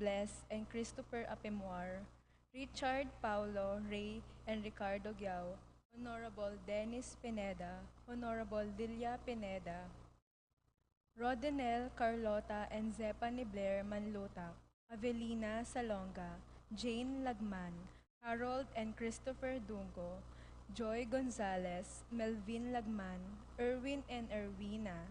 Bless and Christopher Apemuar, Richard Paulo Ray and Ricardo Giao, Honorable Dennis Pineda, Honorable Lilia Pineda, Rodinel Carlota and Zephany Blair Manlutak, Avelina Salonga, Jane Lagman, Harold and Christopher Dungo, Joy Gonzalez, Melvin Lagman, Erwin and Erwina,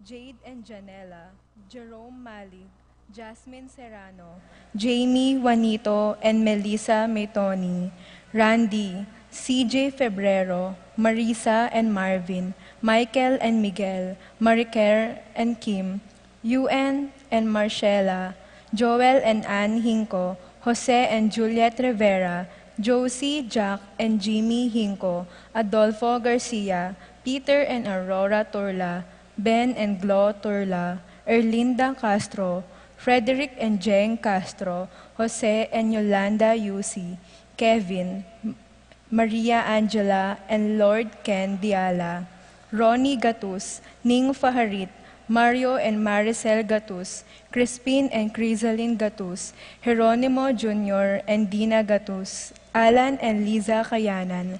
Jade and Janela, Jerome Malig, Jasmine Serrano, Jamie Juanito and Melissa Maytoni, Randy, CJ Febrero, Marisa and Marvin, Michael and Miguel, Mariker and Kim, UN and Marcela, Joel and Ann Hinco, Jose and Juliet Rivera, Josie, Jack and Jimmy Hinco, Adolfo Garcia, Peter and Aurora Turla, Ben and Glo Turla, Erlinda Castro, Frederick and Jeng Castro, Jose and Yolanda Yusi, Kevin, Maria Angela and Lord Ken Diala, Ronnie Gatus, Ning Faharit, Mario and Maricel Gatus, Crispin and Crisaline Gatus, Jeronimo Jr. and Dina Gatus, Alan and Liza Kayanan,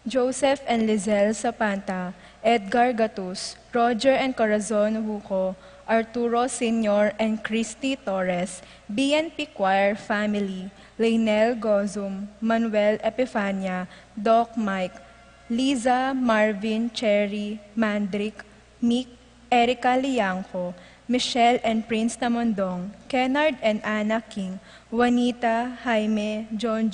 Joseph and Lizelle Sapanta, Edgar Gatus, Roger and Corazon Huco, Arturo Sr. and Christy Torres, BNP Choir Family, Leynel Gozum, Manuel Epifania, Doc Mike, Liza, Marvin, Cherry, Mandrick, Mick, Erica Liangco, Michelle and Prince Tamondong, Kennard and Anna King, Juanita, Jaime, John,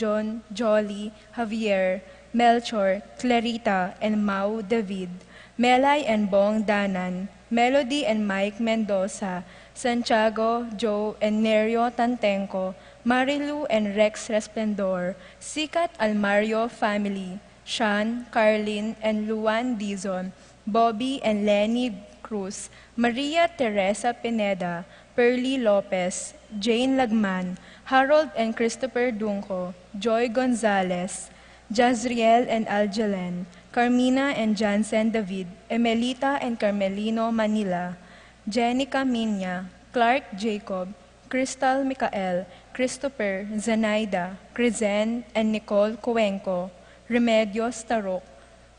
Jolly, Javier, Melchor, Clarita, and Mau David, Melay and Bong Danan, Melody and Mike Mendoza, Santiago, Joe, and Nerio Tantenco, Marilu and Rex Resplendor, Sikat Almario Family, Sean, Carlin, and Luan Dizon, Bobby and Lenny Cruz, Maria Teresa Pineda, Pearly Lopez, Jane Lagman, Harold and Christopher Dunco, Joy Gonzalez, Jazriel and Algelen, Carmina and Jansen David, Emelita and Carmelino Manila, Jenica Minya, Clark Jacob, Crystal Mikael, Christopher, Zanaida, Crizen, and Nicole Cuenco, Remedios Tarok,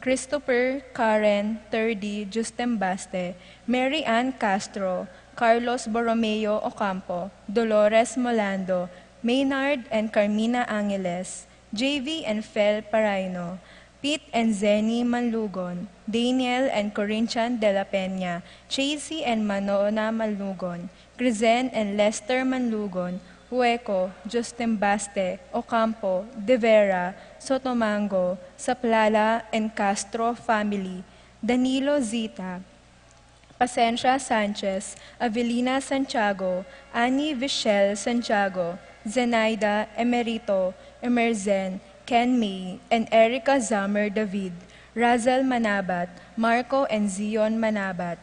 Christopher, Karen, Terdy, Justembaste, Mary Ann Castro, Carlos Borromeo Ocampo, Dolores Molando, Maynard and Carmina Angeles, JV and Fel Paraino, Pete and Zenny Manlugon, Daniel and Corinthian de la Peña, Chasey and Manona Manlugon, Crizen and Lester Manlugon, Hueco, Justembaste, Ocampo, De Vera, Sotomango, Saplala and Castro family, Danilo Zita, Pasencia Sanchez, Avelina Santiago, Annie Vichelle Santiago, Zenaida Emerito, Emerzen, Ken May, and Erica Zamer David, Razel Manabat, Marco and Zion Manabat.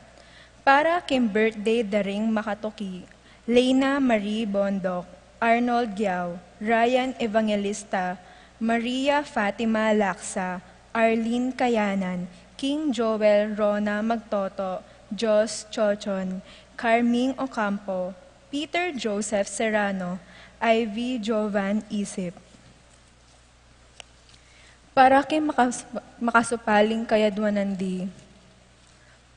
Para kim birthday daring makatoki, Lena Marie Bondok, Arnold Giao, Ryan Evangelista, Maria Fatima Laksa, Arlene Kayanan, King Joel Rona Magtoto, Jos Chochon, Carming Ocampo, Peter Joseph Serrano, Ivy Jovan Isip. Para kay makasupaling kayadwanandi,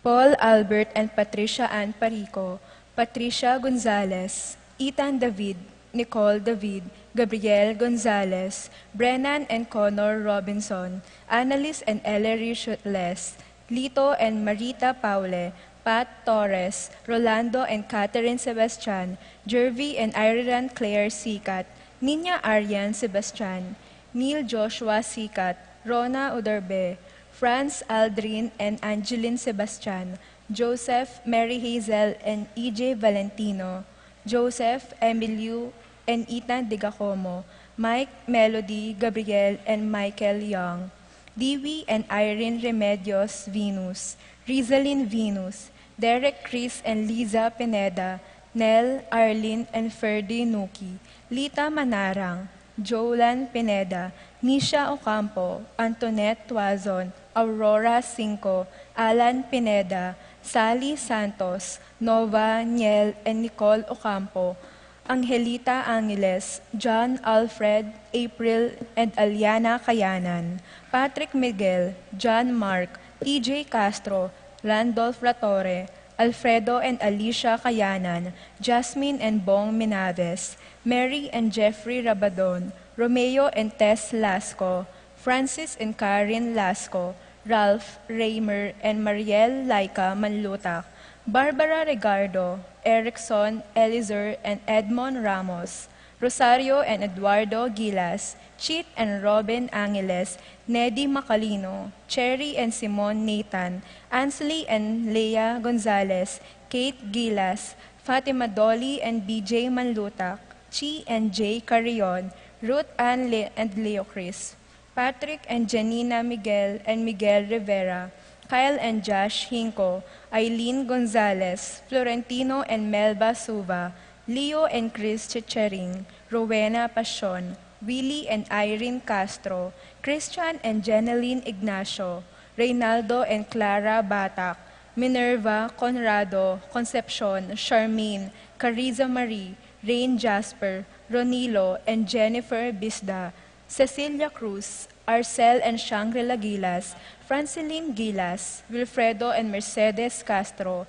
Paul Albert and Patricia Ann Parico, Patricia Gonzalez, Ethan David, Nicole David, Gabriel Gonzalez, Brennan and Connor Robinson, Annalise and Ellery Shutles, Lito and Marita Paule, Pat Torres, Rolando and Catherine Sebastian, Jervy and Ireland Claire Sikat, Nina Arian Sebastian, Neil Joshua Sikat, Rona Udarbe, Franz Aldrin and Angeline Sebastian, Joseph, Mary Hazel and EJ Valentino, Joseph, Emilio and Ethan Digacomo, Mike, Melody, Gabriel and Michael Young, Dewey and Irene Remedios Venus, Rizalyn Venus, Derek Chris and Liza Pineda, Nell, Arlene and Ferdy Nuki, Lita Manarang, Jolan Pineda, Nisha Ocampo, Antoinette Tuazon, Aurora Cinco, Alan Pineda, Sally Santos, Nova, Niel, and Nicole Ocampo, Angelita Angeles, John Alfred, April, and Aliana Kayanan, Patrick Miguel, John Mark, TJ Castro, Randolph Latore, Alfredo and Alicia Kayanan, Jasmine and Bong Minaves, Mary and Jeffrey Rabadon, Romeo and Tess Lasco, Francis and Karen Lasco, Ralph Raymer and Mariel Laika Manlutak, Barbara Regardo, Erickson, Elizer, and Edmond Ramos, Rosario and Eduardo Gilas, Chit and Robin Angeles, Neddy Macalino, Cherry and Simon Nathan, Ansley and Leah Gonzalez, Kate Gilas, Fatima Dolly and BJ Manlutak, Chi and Jay Carrion, Ruth Ann and Leo Chris, Patrick and Janina Miguel and Miguel Rivera, Kyle and Josh Hinko, Eileen Gonzalez, Florentino and Melba Suva, Leo and Chris Chichering, Rowena Pasion, Willie and Irene Castro, Christian and Jeneline Ignacio, Reynaldo and Clara Batak, Minerva, Conrado, Concepcion, Charmaine, Cariza Marie, Rain Jasper, Ronilo and Jennifer Bisda, Cecilia Cruz, Arcel and Shangri-La Gilas, Franceline Gilas, Wilfredo and Mercedes Castro,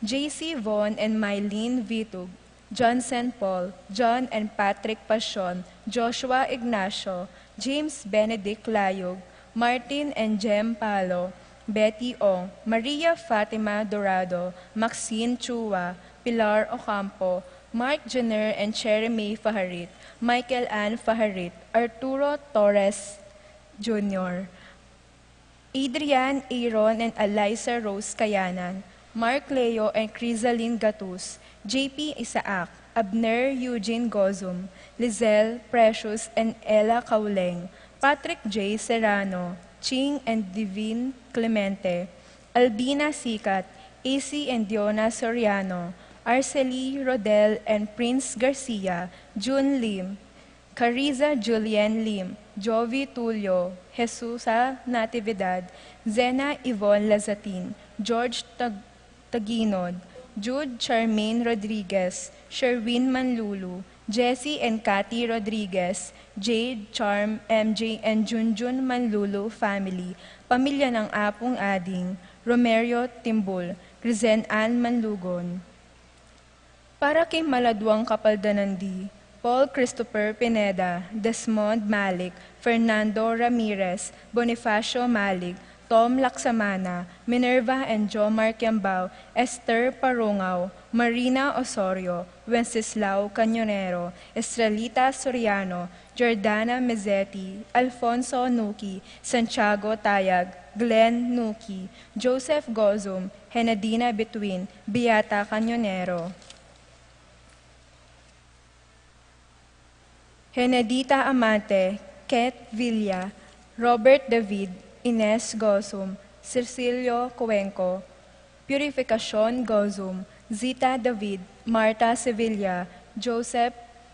JC Von and Mylene Vitug, Johnson Paul, John and Patrick Pasion, Joshua Ignacio, James Benedict Layog, Martin and Jem Palo, Betty Ong, Maria Fatima Dorado, Maxine Chua, Pilar Ocampo, Mark Jenner and Cherry May Faharit, Michael Ann Faharit, Arturo Torres Jr., Adrian Aaron and Eliza Rose Kayanan, Mark Leo and Crisaline Gatus, JP Isaac, Abner Eugene Gozum, Lizelle Precious and Ella Kauleng, Patrick J. Serrano, Ching and Divine Clemente, Albina Sikat, AC and Diona Soriano, Arcely Rodel and Prince Garcia, June Lim, Cariza Julien Lim, Jovi Tulio, Jesusa Natividad, Zena Yvonne Lazatin, George Taginod, Jude Charmaine Rodriguez, Sherwin Manlulu, Jessie and Cathy Rodriguez, Jade, Charm, MJ, and Junjun Manlulu family, pamilya ng Apong Ading, Romerio Timbul, Grizen Ann Manlugon. Para kay Maladuang Kapaldanandi, Paul Christopher Pineda, Desmond Malik, Fernando Ramirez, Bonifacio Malik, Tom Laksamana, Minerva and Jomar Kiambao, Esther Parungaw, Marina Osorio, Wenceslao Cañonero, Estrelita Soriano, Jordana Mezzetti, Alfonso Nuki, Santiago Tayag, Glenn Nuki, Joseph Gozum, Henadina Between, Beata Cañonero. Henedita Amante, Ket Villa, Robert David, Ines Gozum, Cecilio Cuenco, Purificacion Gozum, Zita David, Marta Sevilla, Joseph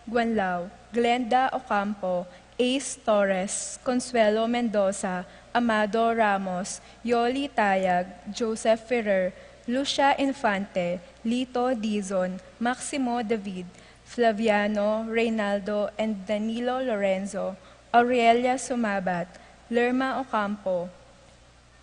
Guanlao, Glenda Ocampo, Ace Torres, Consuelo Mendoza, Amado Ramos, Yoli Tayag, Joseph Ferrer, Lucia Infante, Lito Dizon, Maximo David, Flaviano, Reynaldo, and Danilo Lorenzo, Aurelia Sumabat, Lerma Ocampo,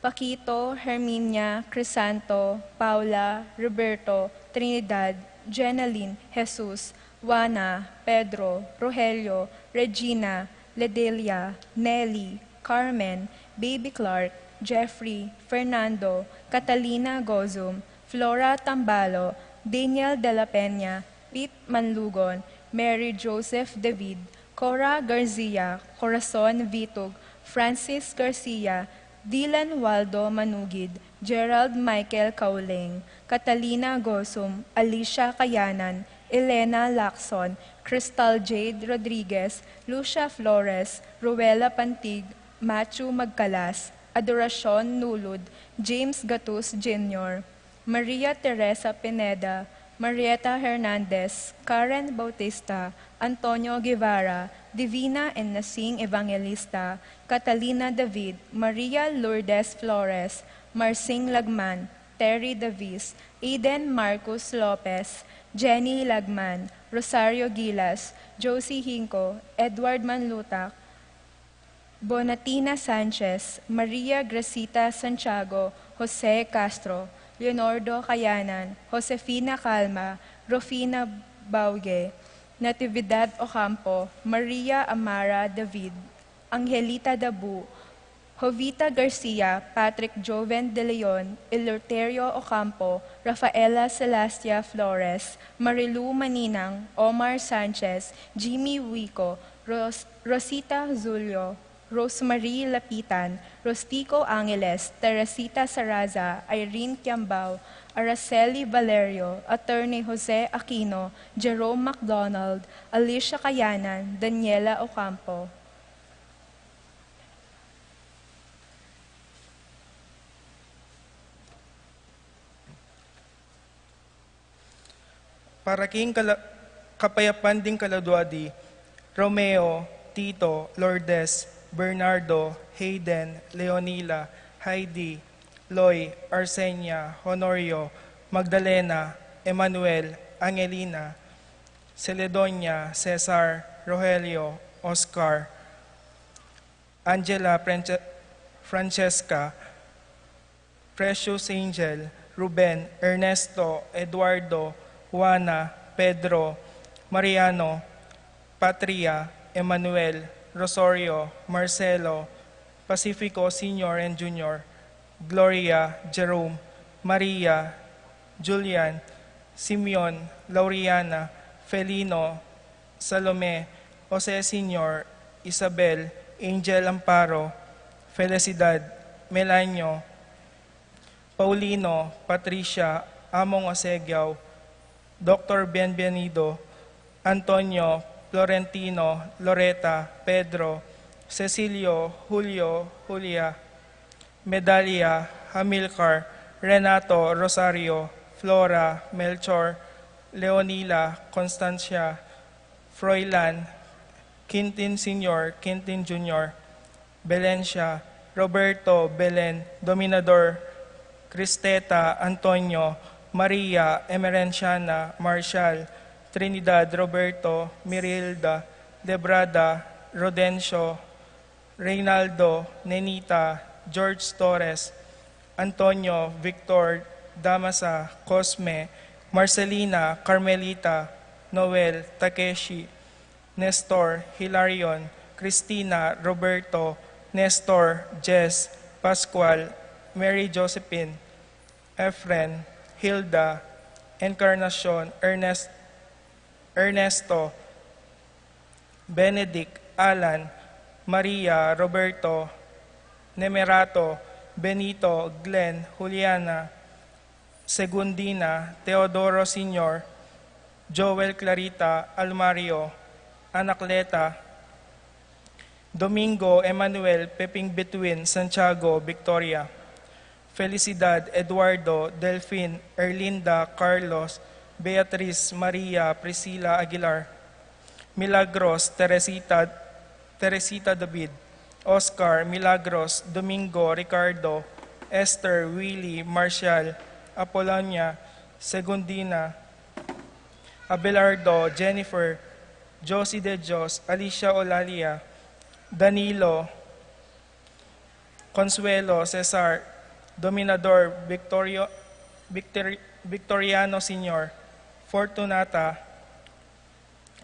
Paquito, Herminia, Crisanto, Paula, Roberto, Trinidad, Jenaline, Jesus, Juana, Pedro, Rogelio, Regina, Ledelia, Nelly, Carmen, Baby Clark, Jeffrey, Fernando, Catalina Gozum, Flora Tambalo, Daniel De La Peña, Pete Manlugon, Mary Joseph David, Cora Garcia, Corazon Vitug, Francis Garcia, Dylan Waldo Manugid, Gerald Michael Kauleng, Catalina Gosum, Alicia Kayanan, Elena Lacson, Crystal Jade Rodriguez, Lucia Flores, Ruela Pantig, Matthew Magcalas, Adoracion Nulud, James Gatus Jr., Maria Teresa Pineda, Marieta Hernandez, Karen Bautista, Antonio Guevara, Divina and Nasing Evangelista, Catalina David, Maria Lourdes Flores, Marsing Lagman, Terry Davis, Aiden Marcos Lopez, Jenny Lagman, Rosario Gilas, Josie Hinco, Edward Manlutak, Bonatina Sanchez, Maria Gracita Santiago, Jose Castro, Leonardo Cayanan, Josefina Calma, Rufina Bauge, Natividad Ocampo, Maria Amara David, Angelita Dabu, Jovita Garcia, Patrick Joven De Leon, Eleuterio Ocampo, Rafaela Celestia Flores, Marilu Maninang, Omar Sanchez, Jimmy Wico, Rosita Zulio, Rosemary Lapitan, Rostico Angeles, Teresita Saraza, Irene Kiambao, Araceli Valerio, Attorney Jose Aquino, Jerome MacDonald, Alicia Cayanan, Daniela Ocampo. Para king kapayapan ding kaladuadi, Romeo, Tito, Lourdes, Bernardo, Hayden, Leonila, Heidi, Loy, Arsenia, Honorio, Magdalena, Emmanuel, Angelina, Celedonia, Cesar, Rogelio, Oscar, Angela, Francesca, Precious Angel, Ruben, Ernesto, Eduardo, Juana, Pedro, Mariano, Patria, Emmanuel, Rosario, Marcelo, Pacifico Sr. and Jr., Gloria, Jerome, Maria, Julian, Simeon, Lauriana, Felino, Salome, Jose Sr., Isabel, Angel Amparo, Felicidad, Melanio, Paulino, Patricia, Among Osegiao, Dr. Bienvenido, Antonio, Florentino, Loreta, Pedro, Cecilio, Julio, Julia, Medalia, Hamilcar, Renato, Rosario, Flora, Melchor, Leonila, Constancia, Froilan, Quintin Sr., Quintin Jr., Belencia, Roberto, Belen, Dominador, Cristeta, Antonio, Maria, Emerenciana, Marshall, Trinidad, Roberto, Mirilda, Debrada, Rodencio, Reynaldo, Nenita, George Torres, Antonio, Victor, Damasa, Cosme, Marcelina, Carmelita, Noel, Takeshi, Nestor, Hilarion, Cristina, Roberto, Nestor, Jess, Pascual, Mary Josephine, Efren, Hilda, Encarnacion, Ernesto, Benedict, Alan, Maria, Roberto, Nemerato, Benito, Glenn, Juliana, Segundina, Teodoro Sr., Joel Clarita, Almario, Anacleta, Domingo, Emmanuel, Peping Betwin, Santiago, Victoria, Felicidad, Eduardo, Delphine, Erlinda, Carlos, Beatriz, Maria, Priscilla Aguilar, Milagros, Teresita David, Oscar, Milagros, Domingo, Ricardo, Esther, Willie, Marshall, Apolonia, Segundina, Abelardo, Jennifer, Josie De Dios, Alicia Olalia, Danilo, Consuelo, Cesar, Dominador, Victoriano Sr., Fortunata,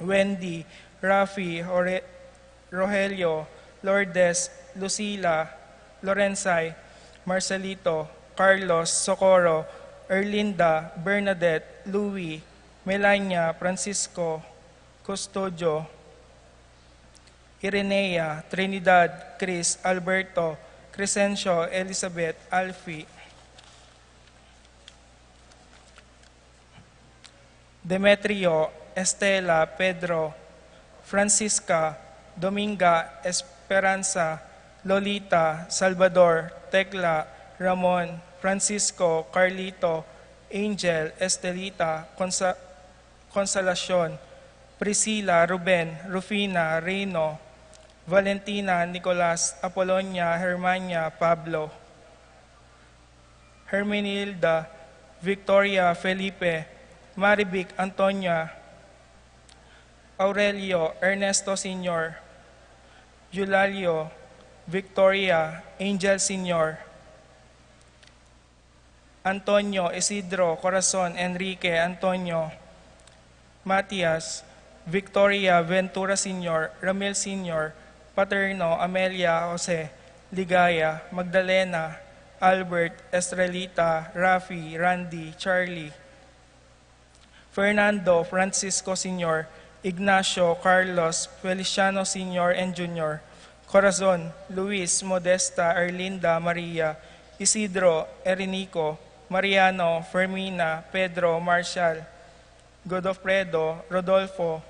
Wendy, Rafi, Rogelio, Lourdes, Lucila, Lorenzay, Marcelito, Carlos, Socorro, Erlinda, Bernadette, Louie, Melania, Francisco, Custodio, Irenea, Trinidad, Chris, Alberto, Crescencio, Elizabeth, Alfie, Demetrio, Estela, Pedro, Francisca, Dominga, Esperanza, Lolita, Salvador, Tecla, Ramon, Francisco, Carlito, Angel, Estelita, Consolacion, Priscilla, Ruben, Rufina, Reyno, Valentina, Nicolas, Apolonia, Hermania, Pablo, Hermenilda Victoria Felipe, Marivic Antonia, Aurelio Ernesto Sr., Eulalio Victoria Angel Sr., Antonio Isidro Corazon Enrique Antonio, Matias Victoria Ventura Sr., Ramil Sr., Paterno Amelia Jose, Ligaya, Magdalena, Albert, Estrelita, Rafi, Randy, Charlie, Fernando Francisco Sr., Ignacio Carlos Feliciano Sr. and Jr., Corazon, Luis, Modesta, Erlinda, Maria, Isidro, Erinico, Mariano, Fermina, Pedro, Marshall, Godofredo, Rodolfo,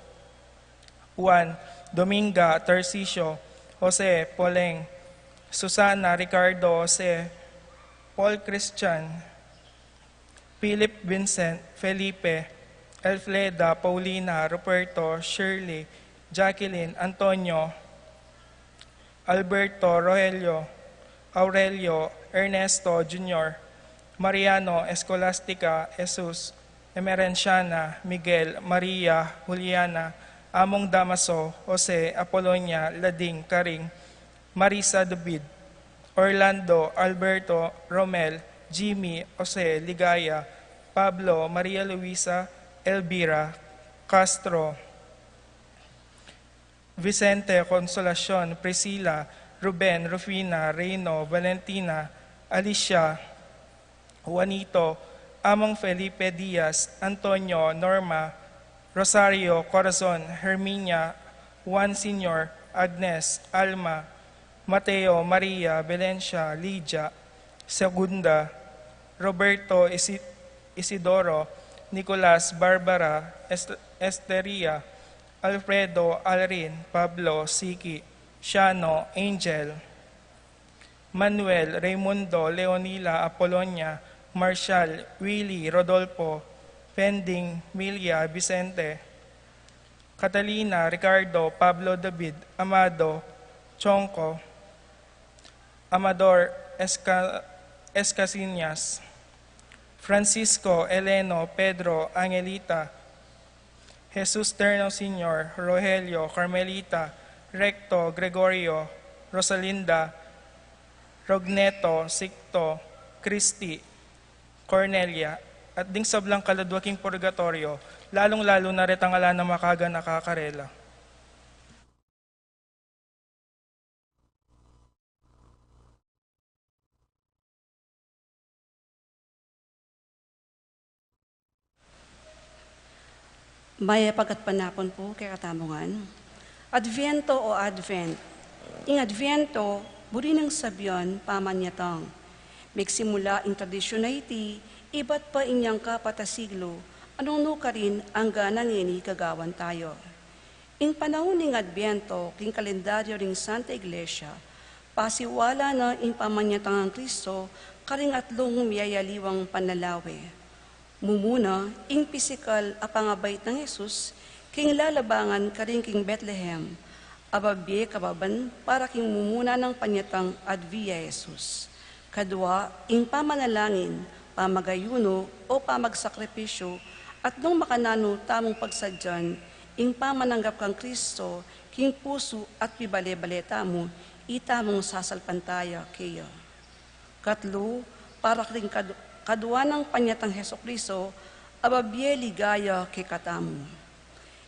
Juan, Dominga, Tarcisio, Jose, Poleng, Susana, Ricardo, Jose, Paul Christian, Philip Vincent, Felipe, Elfleda, Paulina, Roberto, Shirley, Jacqueline, Antonio, Alberto, Rogelio, Aurelio, Ernesto Jr., Mariano, Escolastica, Jesus, Emerenciana, Miguel, Maria, Juliana, Among Damaso, Jose, Apolonia, Lading, Karing, Marisa David, Orlando, Alberto, Romel, Jimmy, Jose, Ligaya, Pablo, Maria Luisa, Elvira, Castro, Vicente, Consolacion, Priscila, Ruben, Rufina, Reyno, Valentina, Alicia, Juanito, Among Felipe Diaz, Antonio, Norma, Rosario, Corazon, Herminia, Juan Sr., Agnes, Alma, Mateo, Maria, Valencia, Lydia, Segunda, Roberto, Isidoro, Nicolas, Barbara, Esteria, Alfredo, Alrin, Pablo, Siki, Shano, Angel, Manuel, Raimundo, Leonila, Apolonia, Marshall, Willie, Rodolfo, Pending, Milia, Vicente, Catalina, Ricardo, Pablo David, Amado, Chonco, Amador Escasinas, Francisco, Eleno, Pedro, Angelita, Jesus Terno Sr., Rogelio, Carmelita, Recto, Gregorio, Rosalinda, Rogneto, Sikto, Christy, Cornelia, at ding sablang kaladwaking purgatorio, lalong-lalo na retangala na makaga nakakarela. May pagkatpanapon po kay katamungan. Adviento o Advent. Ing Adviento, buri ng sabyon pamanyatang. Magsimula ing tradisyon na iti, iba't pa inyang kapatasiglo, anong nuka rin ang ganang ini kagawan tayo. Ing panahon ng Adviento, king kalendaryo ring Santa Iglesia, pasiwala na ing pamanyatang ang Kristo, karing atlong miyayaliwang panalawi. Mumuna, ing pisikal a pangabait ng Jesus, king lalabangan karing king Bethlehem, ababye kababan para king mumuna ng panyatang advia Jesus. Kadwa, ing pamanalangin, pamagayuno o pamagsakripisyo, at nung makanano tamong pagsadyan, ing pamananggap kang Kristo, king puso at pibale-baleta mo, itamong sasalpantaya kayo. Katlo, para king kadwa ng panyatang Hesukristo, ababye ligaya kay katamu.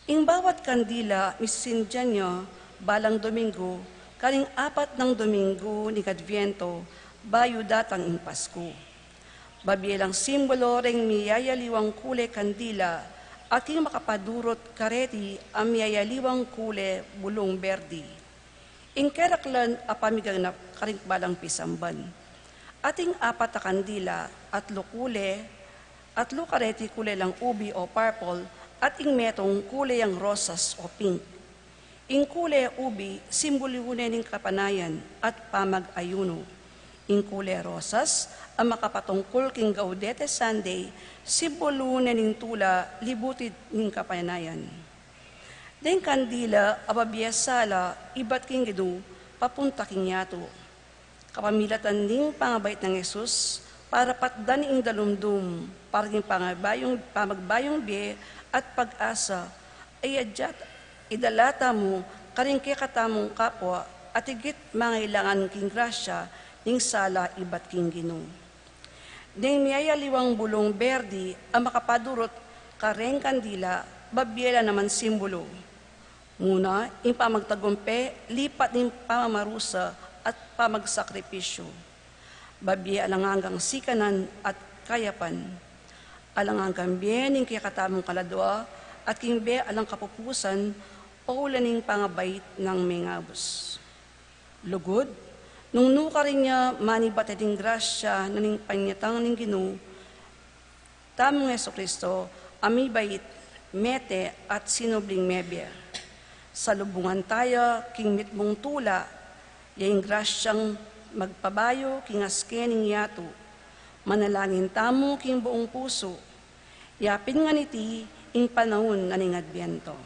Ing bawat kandila, misindyan nyo, balang Domingo, karing 4 ng Domingo ni Adviento, bayo datang ing Pasko. Babielang simbolo ring miyayaliwang kule kandila, at ing makapadurot kareti ang miyayaliwang kule bulong berdi. Ing keraklan apamigang na karing balang pisamban. Ating 4 na kandila at lukule, at lukareti kulay lang ubi o purple, at ing metong kulay ang rosas o pink. Ing kulay ubi, simboliwunin ng kapanayan at pamag-ayuno. Ing kulay rosas, ang makapatungkol king Gaudete Sunday, simbolunin ng tula, libutid ng kapanayan. Deng kandila, ababiyasala, ibat king gidu, papunta king yato. Kapamilatan ning pangabait ng Jesus, para patdan ing dalumdum, parang pamagbayong biye at pag-asa, ay adyat, idalata mo, karing katamong kapwa, at higit mangailangan king grasya, ning sala ibat king Ginoo. Ding niyayaliwang bulong berdi, ang makapadurot, kareng kandila, babyela naman simbolo. Muna, ing pamagtagumpe, lipat ning pamamarusa at pamagsakripisyo. Babye alangangang sikanan at kayapan. Alangangang bien ning kakatamong kaladwa at king be alang kapupusan o ulaning pangabait ng mengabos. Lugod, nung nuka rin niya manibatading grasya na ning panyatang ning Ginoo, tamong Jesucristo, amibait, mete at sinubling mebya. Sa lubungan tayo, king mitmong tula, yaing grasyang magpabayo, king askening yato, manalangin tamo, king buong puso, yapin nga niti, ing panahon na ning Adbyento.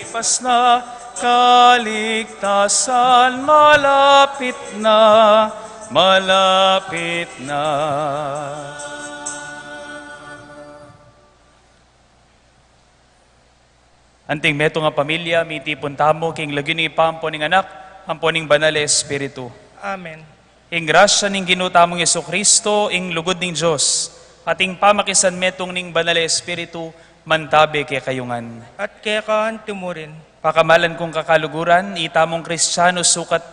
lipas na, kaligtasan malapit na, malapit na. Anting meto nga pamilya, miti puntamo, king lagyo ni ipampo ning anak, ampo ning banal na Espiritu. Amen. Ing grasya ning ginutamong Yesu Kristo, ing lugod ning Diyos, ating pamakisan metong ning banal na Espiritu, mantabe kay kayungan. At kaya kaan tumurin. Pakamalan kong kakaluguran, itamong Kristiyano sukat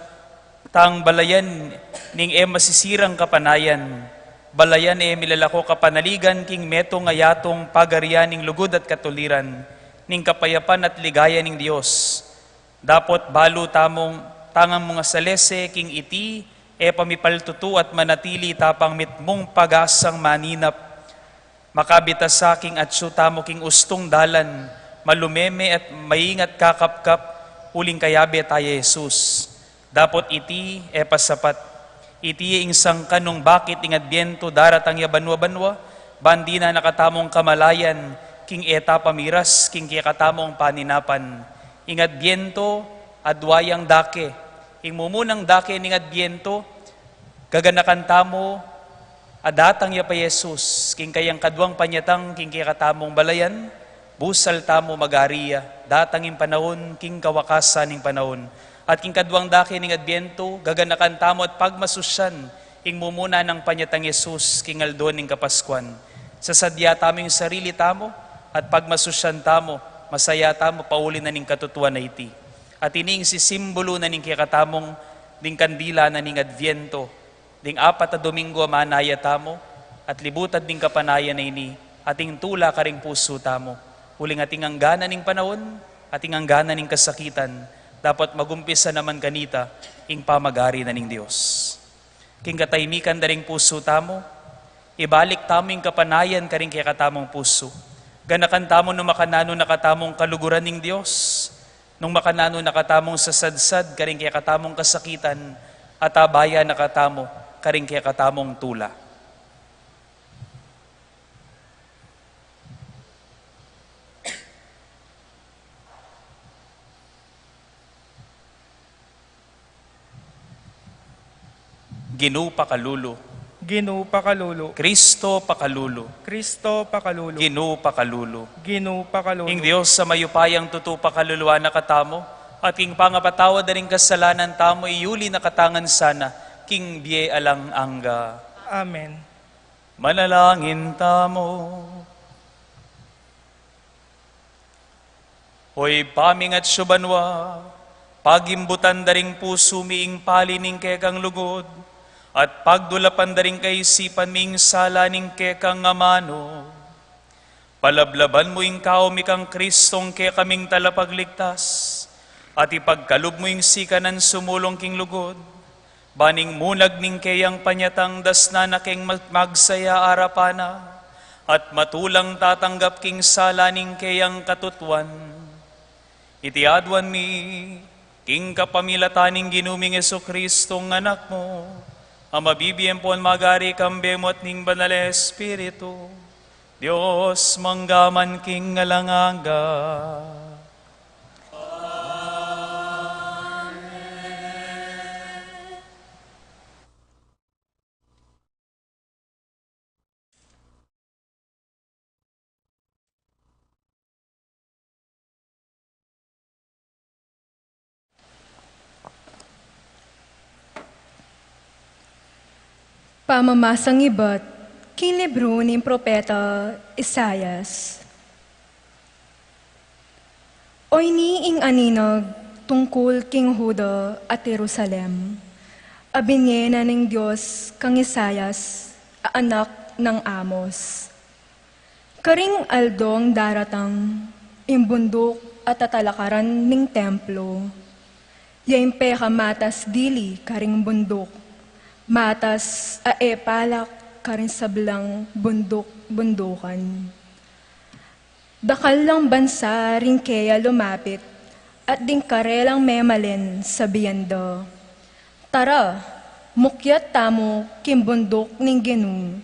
tang balayan ning masisirang kapanayan. Balayan milalako kapanaligan king meto nga yatong pagarian ning lugod at katuliran, ning kapayapan at ligaya ning Dios. Dapot balo tamong tangang mga salese king iti, pamipaltutu at manatili tapang mitmong pagasang maninap. Makabita sa king at tamo king ustong dalan, malumeme at maingat kakapkap, uling kayabe tayo Jesus. Dapot iti, pasapat. Iti ing sangkanong bakit ing adbyento daratang ya banwa-banwa, bandi na nakatamong kamalayan, king eta pamiras, king kikatamong paninapan. Ing adbyento, adwayang dake. Ing mumunang dake ning adbyento, gaganakan tamo, adatang ya pa Jesus, king kayang kadwang panyatang, king kikatamong balayan, busal tamo magariya, datang ing panahon, king kawakasan ing panahon. At king kadwang dake ning adbyento, gaganakan tamo at pagmasusyan, ing mumuna ng panyatang Jesus, king aldon ning kapaskuan. Sa sadya taming sarili tamo, at pagmasusyan tamo, masaya tamo, pauli na ning katutuan na iti. At ining sisimbolo na ning kikatamong, ding kandila na ning adbyento, ding 4 na Domingo manaya tamo, at libutad ding kapanayan na ini, ating tula karing puso tamo. Huling ating anggana ning panahon, ating anggana ning kasakitan, dapat magumpisa naman kanita, ing pamagari na ning Dios. King kataymikan da ring puso tamo, ibalik tamo ing kapanayan karing kikatamong puso. Ganakan tamo nung makanano nakatamong kaluguran ning Dios, nung makanano nakatamong sasadsad karing kikatamong kasakitan, at abaya nakatamo karing kikatamong tula. Ginoo pakalulo. Ginoo pakalulo. Kristo pakalulo. Kristo pakalulo. Ginoo pakalulo. Ginoo pakalulo. Ing Dios sa mayupayang tutu pakaluluwa na katamo, at king pangapatawa da ring kasalanan tamo, iyuli na katangan sana, king biye alang angga. Amen. Manalangin tamo. Hoy paming at syubanwa, pagimbutan da ring puso miing palining kekang lugod, at pagdulapan da ring kaisipan miing sala ning kekang amano. Palablaban mo ing kao mikang Kristong ke kaming talapagligtas, at ipagkalub mo ing sikanan sumulong king lugod, baning munag ning kayang panyatang dasna na king magsaya arapana, at matulang tatanggap king sala ning kayang katutuan. Itiadwan mi, king kapamilataning ginuming Yesu Kristong anak mo, ang mabibiyem po magari kambemot ning banal na Espiritu, Diyos manggaman king ngalanganga. Pamamasang ibat, king libro ni Propeta Isayas. Oy ni ing aninag tungkol king Huda at Jerusalem. Abinye na ng Diyos kang Isayas, anak ng Amos. Karing aldong daratang, imbundok at tatalakaran ning templo. Yaimpe matas dili karing bundok. Matas palak karin sablang bundok-bundukan. Dakal lang bansa rin kaya lumapit at ding karelang memalen sa biyanda. Tara, mukyat tamo kin bundok ning Ginoo,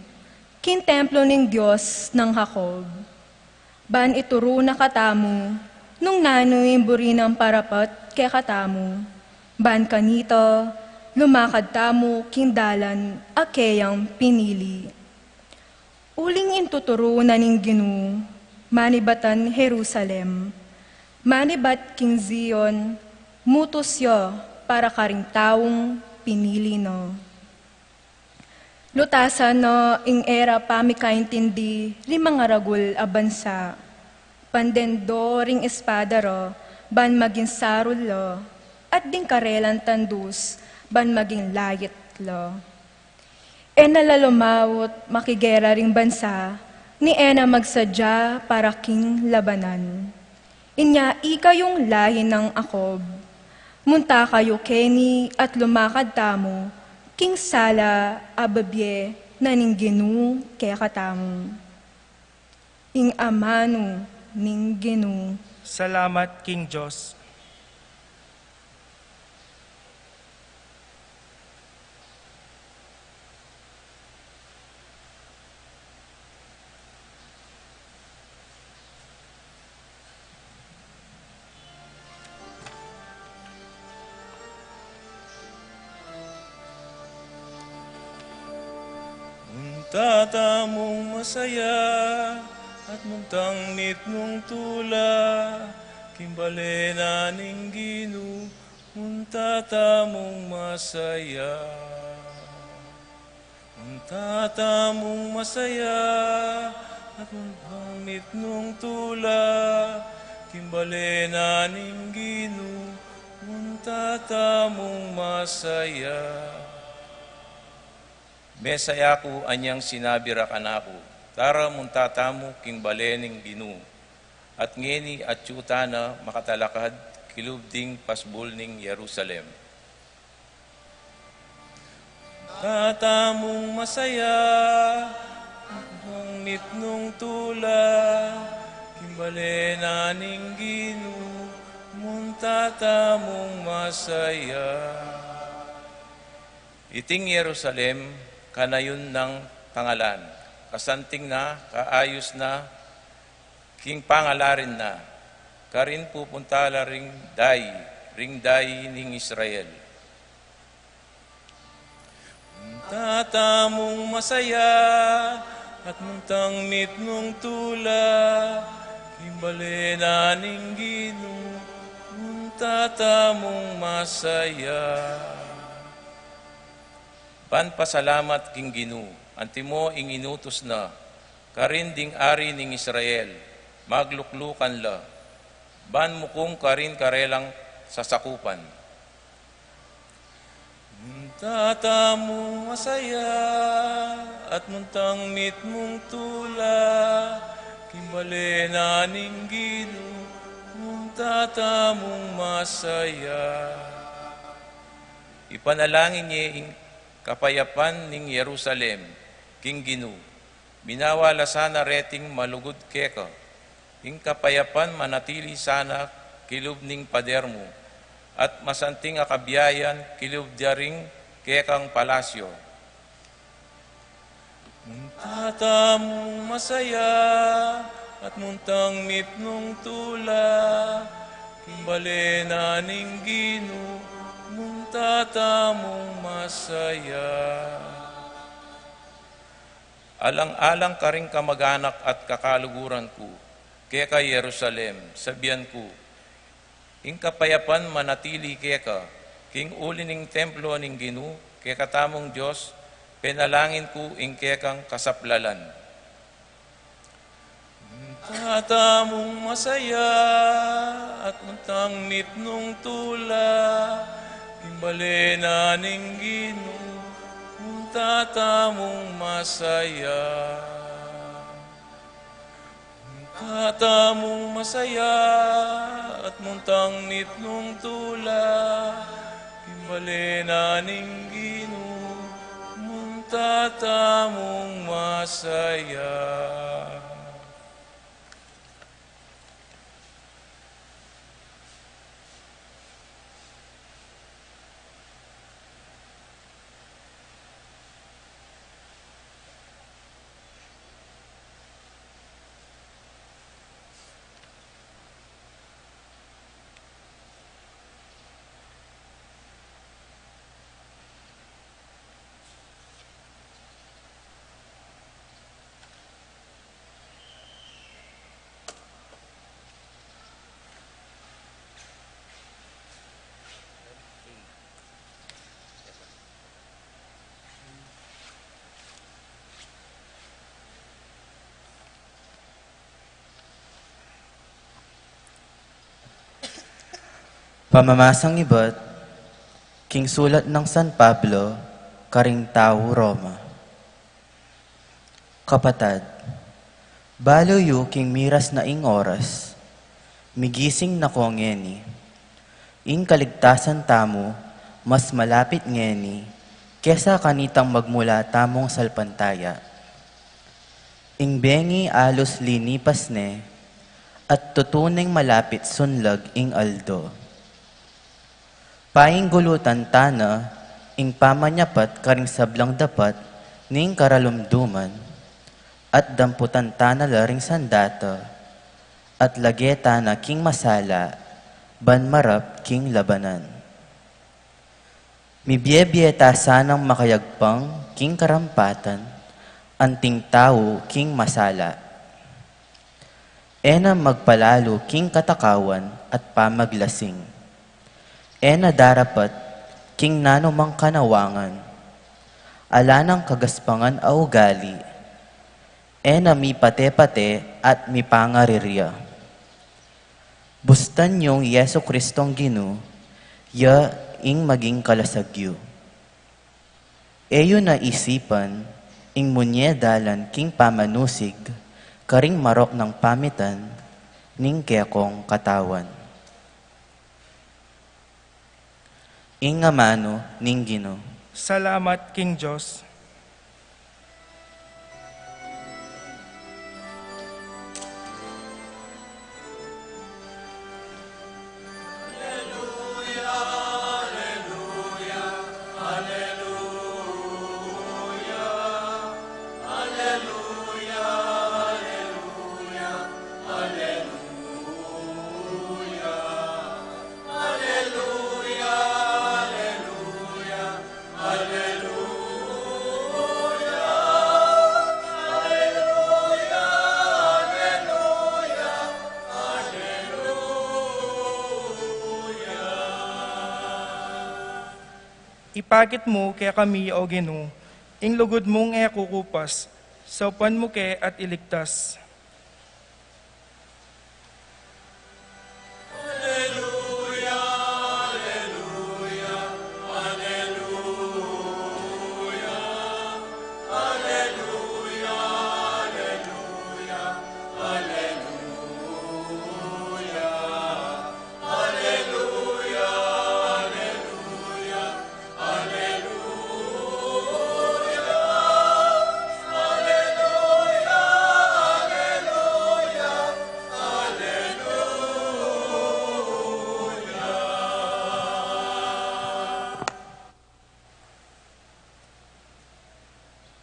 kin templo ning Diyos ng Jacob. Ban ituro na katamo, Nung nanoy buri ng parapat kaya katamu, ban kanito, lumakad tamu kindalan akeyang pinili. Uling intuturo na ning Ginu, manibatan Jerusalem, manibat king Zion, mutos yo para karing taong pinili no. Lutasan no ing era pamikaintindi limang aragul a bansa, pandendo ring espada ro, ban maging sarul lo, at ding karelan tandus, ban maging layit lo. E nalalumawot makigera ring bansa, ni Ena magsadya para king labanan. Inya ika yung lahi ng Akob, munta kayo Kenny at lumakad tamo, king sala ababye na ning Ginu kaya katamo. Ing amano ning Ginu. Salamat, King Diyos. Tatamong masaya at muntang nitnong tula, kimbale na ning Ginu, muntatamong masaya. Muntatamong masaya at muntang nitnong tula, kimbale na ning Ginu, muntatamong masaya. Mesaya ko anyang sinabi rakanako, tara muntatamu king balening Ginu, at ngeni at yutana makatalakad kilubding pasbul ning Jerusalem. Tatamong masaya, nung nitnong tula, king balena ning Ginu, muntatamong masaya. Iting Jerusalem, kanayon ng pangalan, kasanting na, kaayos na, king pangalarin na, karin pupuntala ring day ning Israel. Tatamong masaya, at muntang nitnong tula, kimbale na ning Ginu, muntatamong masaya. Panpasalamat king Ginu, antimo ing inutos na, karin ding ari ning Israel, magluklukan la, ban mukong karin karelang sasakupan. Tatamong masaya, at muntang nitmong tula, kimbale na ning Ginu, muntatamong masaya. Ipanalangin niya ing kapayapan ning Jerusalem, king Ginu, minawala sana reting malugod keka, ing kapayapan manatili sana kilub ning pader mo, at masanting akabiyayan kilub diaring kekang palasyo. Muntatamong masaya, at muntang nitnong tula, kimbale na ning Ginu, muntatamong masaya. Alang-alang ka rin kamag-anak at kakaluguran ko, kaya kay Jerusalem, sabihan ko, ing kapayapan manatili kaya ka, king uli ning templo ning Ginu, kaya katamong Diyos, penalangin ko ing kaya kang kasaplalan. Tatamong masaya, at muntang nitnong tula, kimbale na ning Ginu, muntatamong masaya. Muntatamong masaya, at muntang nitnong tula, kimbale na ning Ginu, muntatamong masaya. Pamamasang iba't, king sulat ng San Pablo, karing tao Roma. Kapatad, baloy king miras na ing oras, migising na ko ngeni, ing kaligtasan tamo, mas malapit ngeni, kesa kanitang magmula tamong salpantaya. Ing bengi alos linipas ne, at tutuneng malapit sunlag ing aldo. Paing gulutan tana, ing pamanyapat karing sablang dapat, ning karalumduman, at damputan tana laring sandata, at lageta na king masala, ban marap king labanan. Mibyebyeta sanang makayagpang king karampatan, anting tao king masala. Ena magpalalo king katakawan at pamaglasing. Ena darapat king nanomang kanawangan. Alanang kagaspangan a ugali. Ena mi pate-pate at mi pangarirya. Bustan yung Yeso Kristong Ginu, ya ing maging kalasagyo. Eyo na isipan, ing munyedalan king pamanusig, karing marok ng pamitan, ning kekong katawan. Ing amano ning Gino. Salamat, King Diyos. Ipakit mo kaya kami, O Gino, ing lugod mong kukupas, saupan mo ke at iligtas.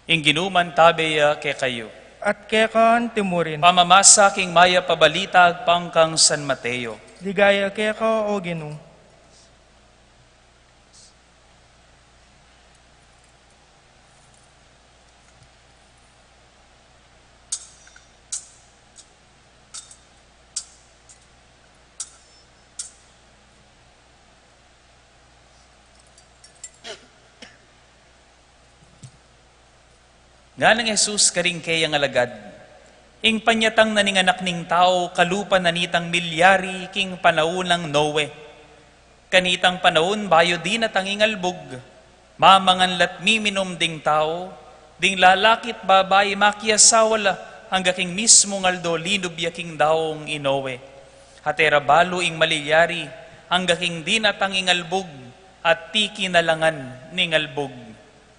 Ing ginuman tabeya ke kayo. At kekan timurin. Pamamasa king maya pabalitag pangkang San Mateo. Ligaya keka, O Gino. Nga ng Jesus karing kayang alagad, ing panyatang naninganak ning tao, kalupa nanitang milyari king panahon ng Noe. Kanitang panahon, bayo din at ang ingalbog, mamangan lat miminom ding tao, ding lalakit babay makiasawala, hangga king mismo ngaldo linubya king daong inowe. Hatera balo ing malilyari, hangga king din at ang ingalbog, at tiki nalangan ning albog.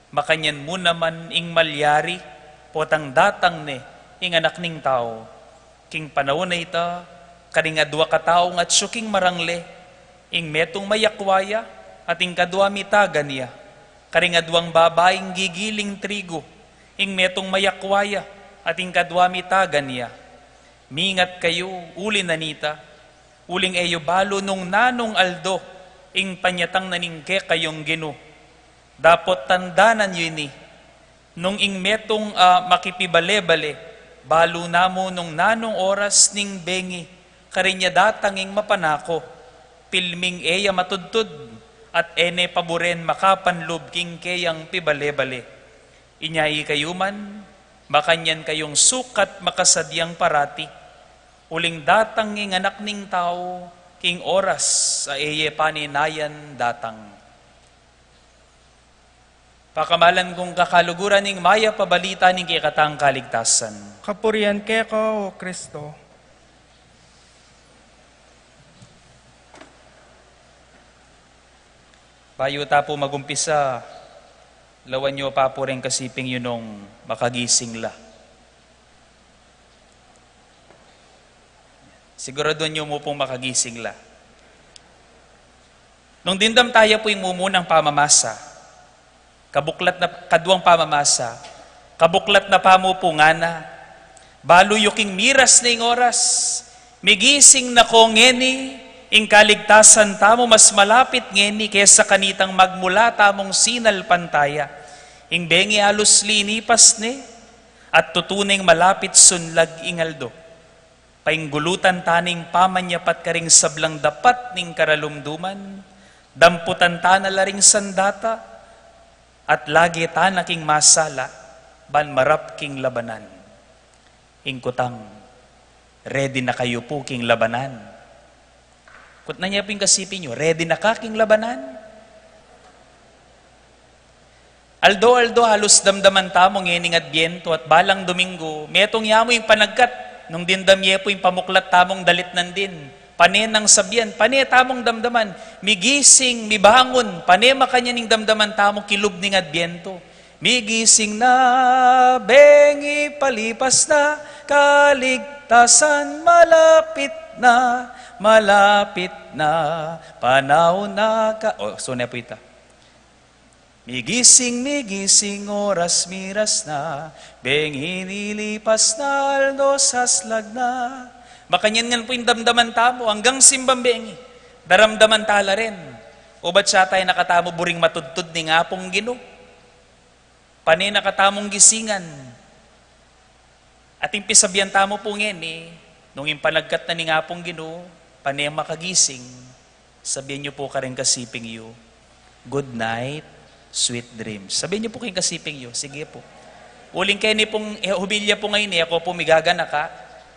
Makanyan mo naman ing malyari, potang datang ne, ing anak ning tao. King panahon na ita, karing adwa kataong at syuking marangle, ing metong mayakwaya, at ing kadwa mitagan niya. Karing adwang babaeng gigiling trigo, ing metong mayakwaya, at ing kadwa mitagan niya. Mingat kayo, uli nanita, uling eyo balo nung nanong aldo, ing panyatang naningke kayong Gino. Dapot tandanan yun ni, nung ing metong makipibale-bale, balo namo nung nanong oras ning bengi, karinya datanging mapanako, pilming eya matudtud, at ene paboren makapanlob king kayang pibale-bale. Inyai kayo man, makanyan kayong sukat makasadyang parati, uling datanging anak ning tao, king oras sa eye paninayan datang. Pakamalan kong kakaluguran ning maya pabalita ning kikatang kaligtasan. Kapurian keko, O Kristo. Bayo ta po magumpisa, lawan nyo pa po rin kasiping yun nung makagising la. Siguraduhan nyo mo pong makagising la. Nung dindam tayo po yung mumunang pamamasa, kabuklat na kaduang pamamasa, kabuklat na pamupungana, balo yuking miras na ing oras, migising na ko ngeni, ing kaligtasan tamo mas malapit ngeni kesa kanitang magmula tamong sinal pantaya, ing bengi alus linipas ni, at tutuning malapit sunlag ingaldo. Painggulutan taning pamanyapat karing sablang dapat ning karalumduman, damputan ta na laring sandata, at lagi ta na king masala, ban marap king labanan. Ingkutang, ready na kayo po king labanan. Kut na niya po yung kasipin nyo, ready na ka king labanan? Aldo, halos damdaman tamo ngening Adbyento at balang Domingo, metong yamo yung panagkat, nung dindamye po yung pamuklat tamong dalit nandin, pane ng sabyan, pane tamong damdaman, migising, mibangon, pane makanya ning damdaman tamong kilub ning Adbyento. Migising na, bengi palipas na, kaligtasan malapit na, panahon na ka... Oh, so na po ita. Migising, oras miras na, bengi nilipas na, aldo saslag na. Makanyan nga po yung damdaman tamo, hanggang simbang bengi. Daramdaman tala rin. O ba't siya tayo nakatamo buring matudtod ni nga pong Ginoo? Panay nakatamong gisingan. At yung pisabyan tamo po ngeni, nung yung panagkat na ni nga pong Ginoo, panay makagising, sabihin niyo po ka rin kasiping yu, good night, sweet dreams. Sabihin niyo po kayong kasiping yu, sige po. Uling kayo ni pong humilya po ngayon ako po migagana ka.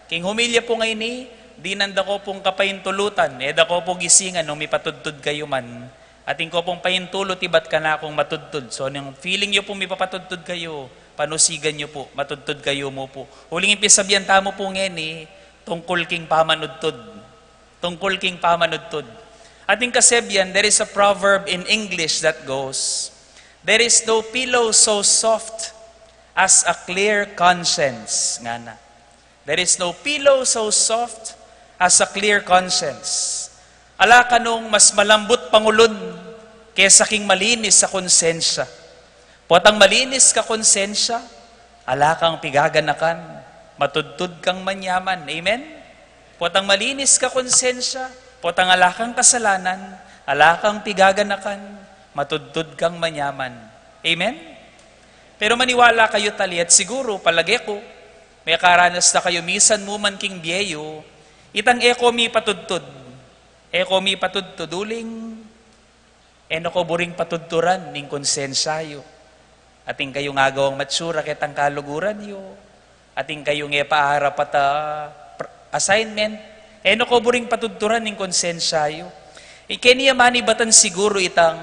King humilya po ngayon di nanda ko pong kapahintulutan, da ko po gisingan nung may patudtod kayo man. Ating ko pong pahintulot, iba't ka na akong matudtod. So, nung feeling nyo pong may papatudtod kayo, panusigan nyo po, matudtod kayo mo po. Huling impisabyan tamo po ngeni, tungkol king pamanudtod. Tungkol king pamanudtod. Ating kasebyan, there is a proverb in English that goes, there is no pillow so soft as a clear conscience. Nga na. There is no pillow so soft as a clear conscience. Ala ka nung mas malambot pangulon kesa king malinis sa konsensya. Potang malinis ka konsensya, ala kang pigaganakan, matudtod kang manyaman. Amen? Potang malinis ka konsensya, potang ala kang kasalanan, ala kang pigaganakan, matudtod kang manyaman. Amen? Pero maniwala kayo tali at siguro palagi ko, may karanas na kayo misan mo man king biyeyo, itang eko mi patudtod. Eko mi patudtuduling, ko buring patudturan ning konsensayo. Ating kayong agawang matsura kitang kaluguran yo. Ating kayong paharap at assignment. Ko buring patudturan ning konsensayo. Ikeniya manibatan siguro itang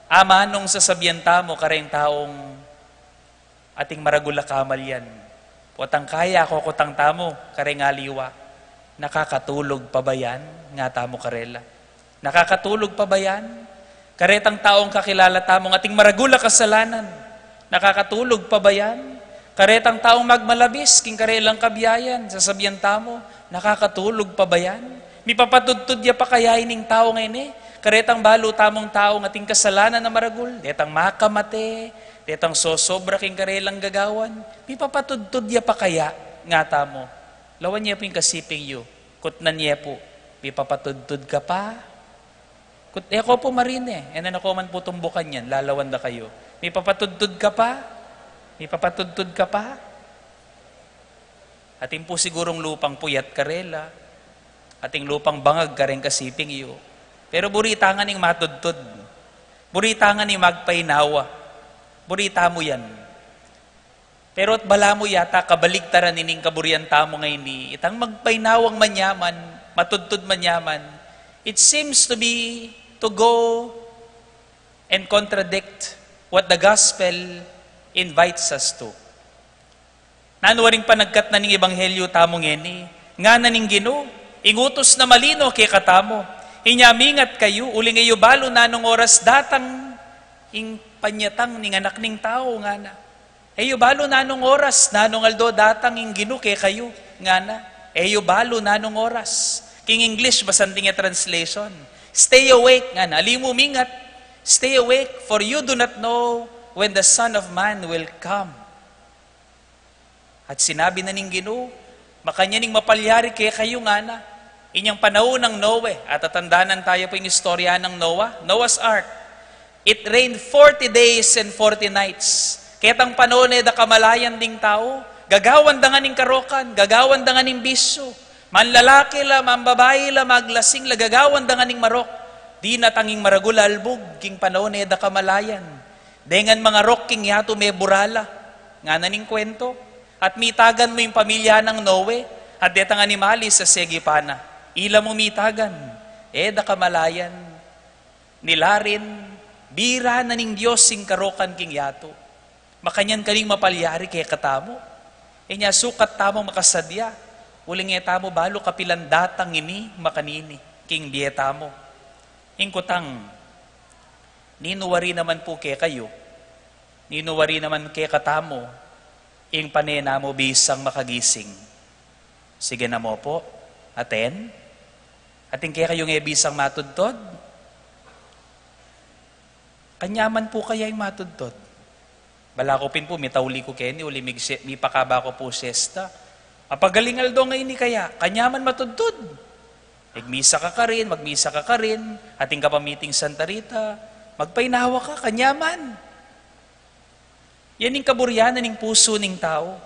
ama nung sasabihan tamo kareng taong ating maragula kamal yan. Potang kaya ko kutang tamo kareng aliwa. Nakakatulog pa ba yan? Nga tamo karela. Nakakatulog pa ba yan? Karetang taong kakilala tamong ating maragula kasalanan. Nakakatulog pa ba yan? Karetang taong magmalabis, king karelang kabiyayan, sasabihan tamo, nakakatulog pa ba yan? May papatudtod ya pa kaya ining tao ngayon Karetang balo tamong taong ating kasalanan na maragul, detang makamate, detang sosobra king karelang gagawan, may papatudtod ya pa kaya nga tamo. Lawan niya po yung kasiping yu. Kutnan niya po. May papatudtod ka pa. Ko po marine. Ako man po tumbukan yan. Lalawan na kayo. May papatudtod ka pa. May papatudtod ka pa. Ating po sigurong lupang puyat karela. Ating lupang bangag ka rin kasiping yu. Pero buritangan yung matudtod. Buritangan yung magpainawa. Burita mo yan. Pero at bala mo yata kabaligtaran ining kaburian tamo ngayon itang magpainawang manyaman, matudtod manyaman, it seems to go and contradict what the gospel invites us to. Nanuwaring panagkat na ning ebanghelyo tamong eni, nga na ning Ginoo, ingutos na malino kay katamo, inyamingat kayo, uling ayo balo nanong oras datang ing panyatang ning anak ning tao nga na. Ayo balo nanong oras, nanong aldo datang ing Ginoo kay kayo nga na. Ayo balo nanong oras. King English, basanting nga translation. Stay awake nga na, alimumingat. Stay awake, for you do not know when the Son of Man will come. At sinabi na ning Ginoo, makanya ning mapalyari kay kayo nga na. Inyang panahon ng Noe, at tatandanan tayo po yung istorya ng Noah's Ark. It rained 40 days and 40 nights. Ketang panahon da kamalayan ding tao, gagawan da nga ning karokan, gagawan da nga ning bisyo, manlalaki la, mambabayi la, maglasing la, gagawan da nga ning marok. Di natanging maragula albog, king panahon da kamalayan. Dengan mga rok king yato may burala, nga na ning kwento. At mitagan mo yung pamilya ng Noe, at detang animali sa segipana. Ila mo mitagan, da kamalayan, nilarin, bira na ning Diyos sing karokan king yato. Makanyan kaning mapalyari kay katamo. Nya sukat tamo makasadya. Uling tamo balo kapilan datang ini makanini king dieta mo. Ingkutang, ninuwari naman po kay kayo, ninuwari naman kay katamo, ing panena mo bisang makagising. Sige na mo po, aten. Ating kaya kayo nga bisang matudtod. Kanyaman po kaya yung matudtod. Balakopin po, mitawli ko keni, uli mi pakaba ko po siyesta. Apagalingal do ngayon ni kaya, kanyaman matudtod. Magmisa ka rin, ating kapamiting Santa Rita, magpainawa ka, kanyaman. Yan yung kaburyanan ng puso ng tao.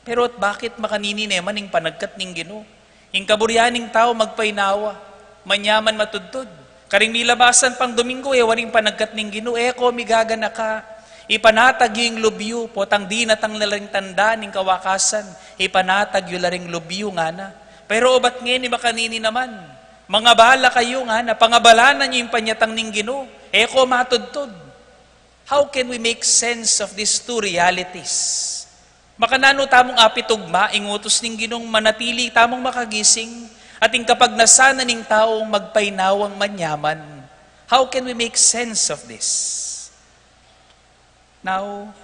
Pero at bakit makanini naman ng panagkat ng Ginoo? Yung kaburyanan ng tao magpainawa, manyaman matudtod. Karing nilabasan pang Domingo, waring panagkat ng Ginoo, ko migagana ka. Ipanatag yung lubyo, potang di natang laring tanda ng kawakasan, ipanatag yung laring lubyo nga na. Pero ba't ngayon ni makanini naman? Mga bala kayo nga na, pangabalanan nyo yung panyatang ng Ginoo, ko matudtod. How can we make sense of these two realities? Makanano tamong apitugma, ingutos ning Ginong manatili tamong makagising, ating kapag nasana ning taong magpainawang manyaman. How can we make sense of this? Now,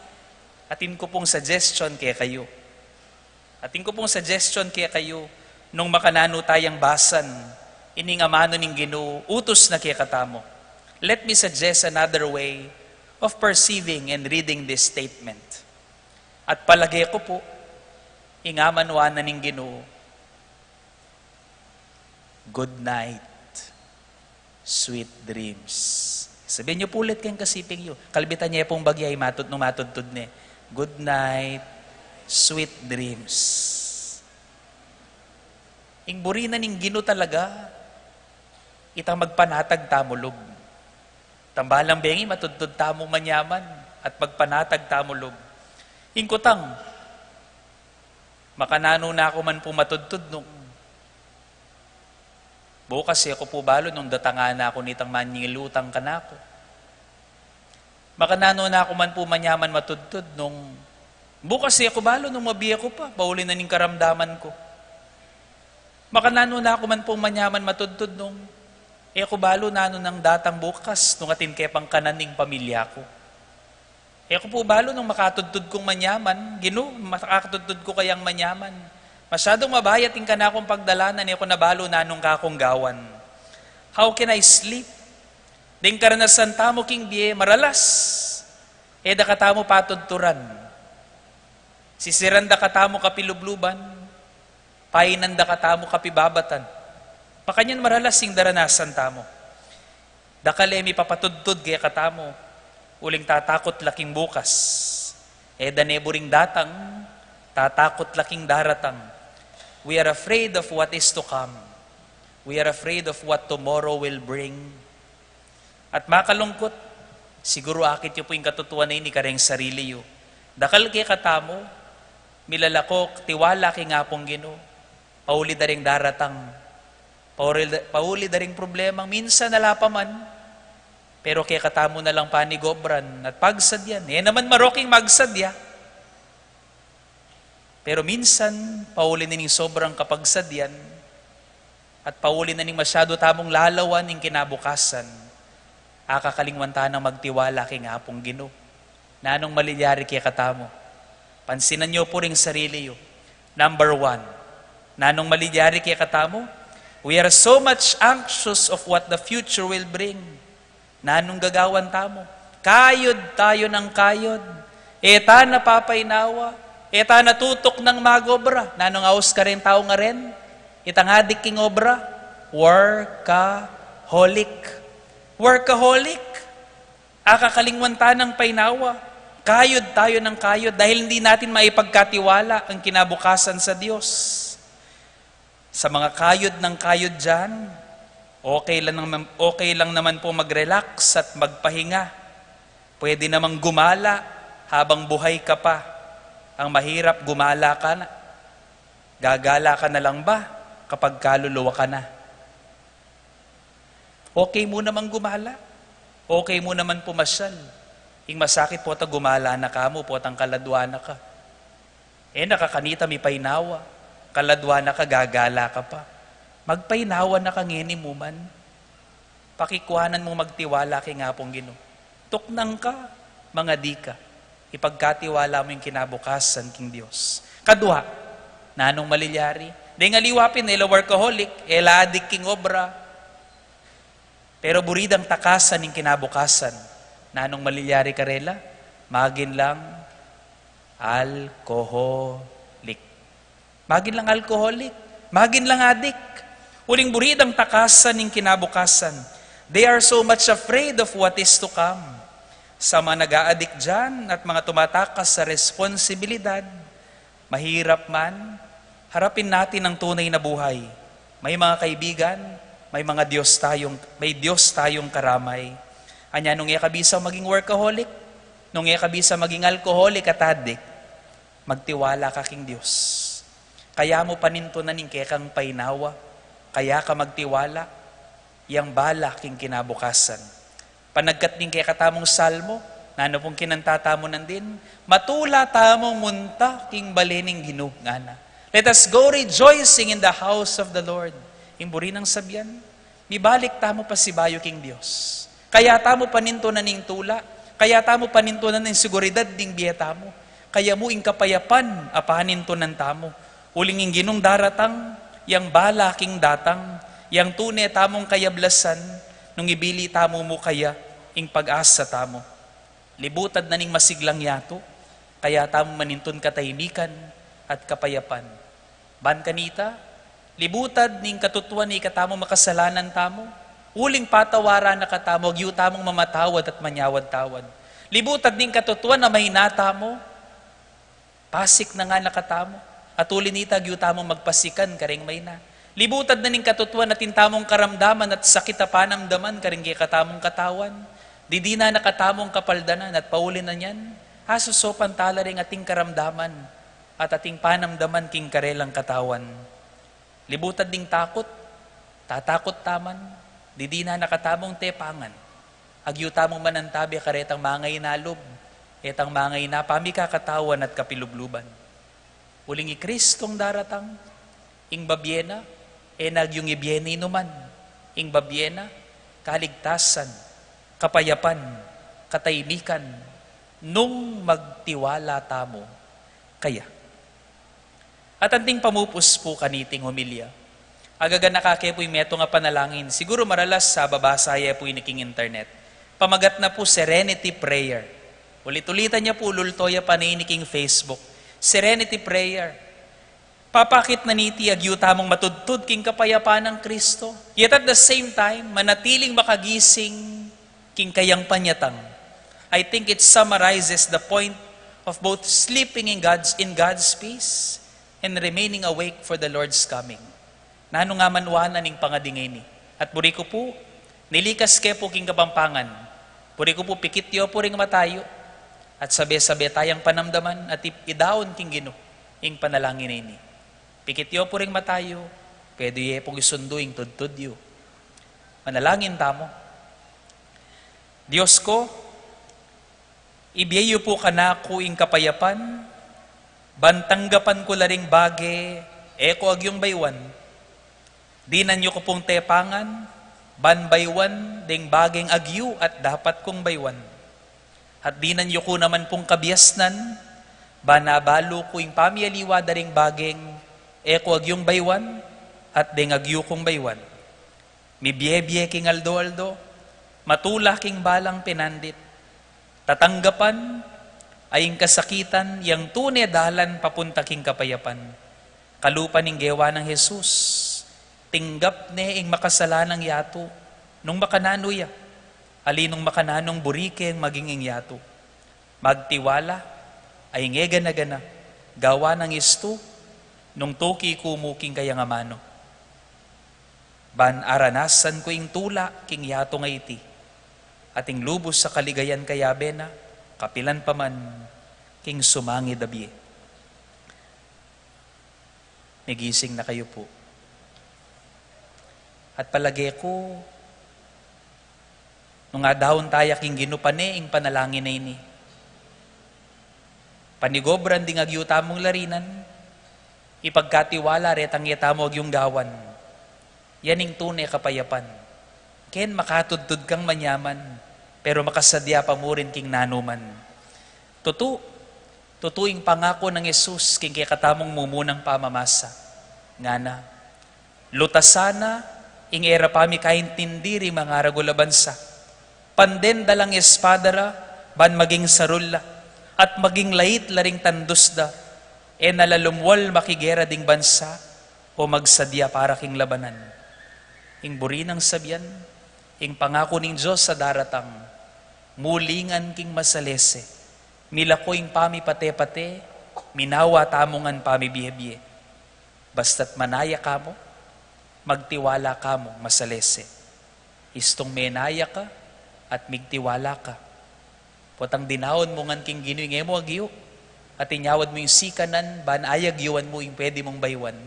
atin ko pong suggestion kaya kayo. Nung makanano tayang basan, ining amano ning Ginoo, utos na kaya katamo. Let me suggest another way of perceiving and reading this statement. At palagay ko po, ingamanwa na ning Ginoo, good night, sweet dreams. Sabihin niyo po ulit kayong kasiping yun. Kalbitan niya pong bagyay, matudtud ni. Good night, sweet dreams. Ingburi na ning Ginoo talaga, itang magpanatag tamulob. Tambalang bengi, matudtod tamong manyaman at magpanatag tamulob. Ingkutang, makanano na ako man po matudtod nung bukas ako po balo nung datanga na ako nitang manyilutang ka na ako. Makanano na ako man po manyaman matudtod nung bukas ako balo nung mabiya ko pa, pauli na ning karamdaman ko. Makanano na ako man po manyaman matudtod nung ako balo nano ng datang bukas nung atin kepang kananing pamilya ko. Ako po balo nung makatudtod kong manyaman, Ginoo, makatudtod ko kayang manyaman. Masyadong mabayat ka na akong pagdalanan, ako nabalo na nung kakong gawan. How can I sleep? Ding karanasan tamo king biye, maralas. Da katamo patudturan. Sisiran da katamo kapilubluban. Painan da katamo kapibabatan. Makanyan maralas sing daranasan tamo. Dakalemi papatudtod kaya katamo. Uling tatakot laking bukas. Daneburing datang, tatakot laking daratang. We are afraid of what is to come. We are afraid of what tomorrow will bring. At makalungkot, siguro akit yung po yung katutuan na ini kareng sarili yo. Dakal kay katamo, milalako, tiwala kay nga pong Ginoo, pauli daring daratang. Pauli daring problemang minsan nalapaman, pero kaya katamo na lang panigobran at pagsadyan. Naman maroking magsadya. Pero minsan, pauli na ning sobrang kapagsadyan at pauli na ning masyado tamong lalawan ning kinabukasan. Akakalingwanta ng magtiwala kay nga apong Ginoo. Nanong malilyari kaya katamo. Pansinan niyo po ring sarili yo. Number 1, nanong malilyari kaya katamo, we are so much anxious of what the future will bring. Nanong gagawan tamo? Kayod tayo ng kayod. Eta napapaynawa. Eta natutok ng magobra. Nanong aus ka rin tao nga rin. Itangadik king obra. Workaholic. Workaholic. Akakalingwanta ng paynawa. Kayod tayo ng kayod dahil hindi natin maipagkatiwala ang kinabukasan sa Diyos. Sa mga kayod ng kayod dyan, okay lang naman po mag-relax at magpahinga. Pwede namang gumala habang buhay ka pa. Ang mahirap, gumala ka na. Gagala ka na lang ba kapag kaluluwa ka na? Okay mo naman gumala. Okay mo naman pumasyal. Ing masakit po ta gumala na ka mo, po tang kaladwa na ka. Nakakanita mi paynawa. Kaladwa na ka, gagala ka pa. Magpaynawa na ka ngeni mo man. Pakikuhanan mo magtiwala kay nga pong Ginoo. Tuknang ka, mga di ka. Ipagkatiwala mo yung kinabukasan king Diyos. Kadwa, nanong malilyari. Di nga liwapin, ela workaholic, ela adik king obra. Pero buridang takasan yung kinabukasan. Nanong malilyari karela? Magin lang alcoholic. Magin lang alcoholic. Magin lang adik. Uling buridang takasan ng kinabukasan. They are so much afraid of what is to come. Sa mga nag-aadik dyan at mga tumatakas sa responsibilidad, mahirap man, harapin natin ang tunay na buhay. May mga kaibigan, may Diyos tayong karamay. Anya, nung kabisa maging workaholic, nung kabisa maging alcoholic at addict, magtiwala ka king Diyos. Kaya mo panintunan ng kekang paynawa, kaya ka magtiwala, yang bala king kinabukasan. Panagkat ning kaya katamong salmo, nano pong kinantatamo din, matula tamong munta king balening Ginoo ngana. Let us go rejoicing in the house of the Lord. Imburi ng sabyan, mibalik tamo pa si bayo king Diyos. Kaya tamo panintunan ning tula, kaya tamo panintunan ning seguridad ding biyeta mo, kaya mo ing kapayapan apanintunan tamo. Uling ing Ginong daratang, yang bala king datang, yang tunay tamong kayablasan, nung ibili tamo mo kaya, ing pag-asa tamo. Libutad na ning masiglang yato, kaya tamo manintun katahimikan at kapayapan. Ban kanita, libutad ning katutuan ni katamo makasalanan tamo, uling patawaran na katamo, agyu tamong mamatawad at manyawad-tawad. Libutad ning katutuan na mahinata mo, pasik na nga nakatamo, at ulinita agyu tamong magpasikan karing may na. Libutad na ning katutuan na tintamong karamdaman at sakit na panamdaman karing katamong katawan. Di na nakatamong kapaldanan at paulin na niyan. Hasuso pantala ring ating karamdaman at ating panamdaman king karelang katawan. Libutad ding takot, tatakot taman, di na nakatamong tepangan. Agyu tamong manantabi karetang mangay nalob, etang mangay na pamikakatawan at kapilubluban. Uling Kristong daratang, ing babyena, nagyung ibyena inuman, ing babyena, kaligtasan, kapayapan, kataymikan, nung magtiwala tamo, kaya. At anting pamupus po kaniting humilya. Agaga nakakepoy meto nga panalangin, siguro maralas sa babasaya po iniking internet. Pamagat na po Serenity Prayer. Ulit-ulitan niya po lultoya paniniking Facebook. Serenity Prayer. Papakit na niti agyu tamong matudtud king kapayapaan ng Kristo. Yet at the same time, manatiling makagising king kayang panyatang. I think it summarizes the point of both sleeping in God's peace and remaining awake for the Lord's coming. Nano nga manwana ning pangadingay ni. At buri ko po, nilikas ke po king kapampangan. Buri ko po pikityo po ring matayo. At sabi-sabi tayang panamdaman at idaon king Ginoo ing panalangin ini. Pikityo po ring matayo, Pwede pong isunduing tudtud yu. Manalangin tamo. Diyos ko, ibiyayo po ka na kuing kapayapan, bantanggapan ko laring bage, eko agyong baywan. Dinan nyo ko pong tepangan, ban baywan, ding bageng agyu at dapat kong baywan. At dinan nyo ko naman pong kabiasnan, banabalo ko yung pamialiwa daring bageng, eko agyong baywan, at ding agyu kong baywan. Mibiyebye king aldo-aldo, matula king balang pinandit, tatanggapan, aying kasakitan, yang tunay dalan papunta king kapayapan. Kalupan ning gewa ng Jesus, tinggap ne ing makasalanang yato, nung makananuya, alinong makananong burike ang maging ing yato. Magtiwala, ay ngega-nagana, gawa ng isto, nung tuki kumuking kaya nga mano. Ban aranasan ko ing tula, king yato nga iti, ating lubos sa kaligayan kaya bena, kapilan pa man, king sumangi dabye. Nagising na kayo po. At palagi ko, nung adahon tayo king ginupane, ing panalangin na ini. Panigobran ding agyuta mong larinan, ipagkatiwala retang yatamo agyong gawan. Yaning tunay kapayapan. Ken makatudtud kang manyaman, pero makasadya pa mo rin king nanuman. Tutuing pangako ng Yesus king kikatamong mumunang pamamasa. Nga na, lutasana, ing era pami kaintindiri mga ragulabansa. Panden dalang espadara, ban maging sarula, at maging lait laring tandusda, nalalumwal makigera ding bansa, o magsadya para king labanan. Ing burinang sabyan, ing pangako ning Diyos sa daratang, mulingan king masalese, milako ing pami pate-pate, minawa tamongan pami biye-biye. Basta't manaya kamo, magtiwala ka mo, masalese. Istong menaya ka at migtiwala ka. Potang dinawon mo ngan king ginuing mo agyo, at inyawad mo yung sikanan, banayag yuwan mo yung pwede mong baywan,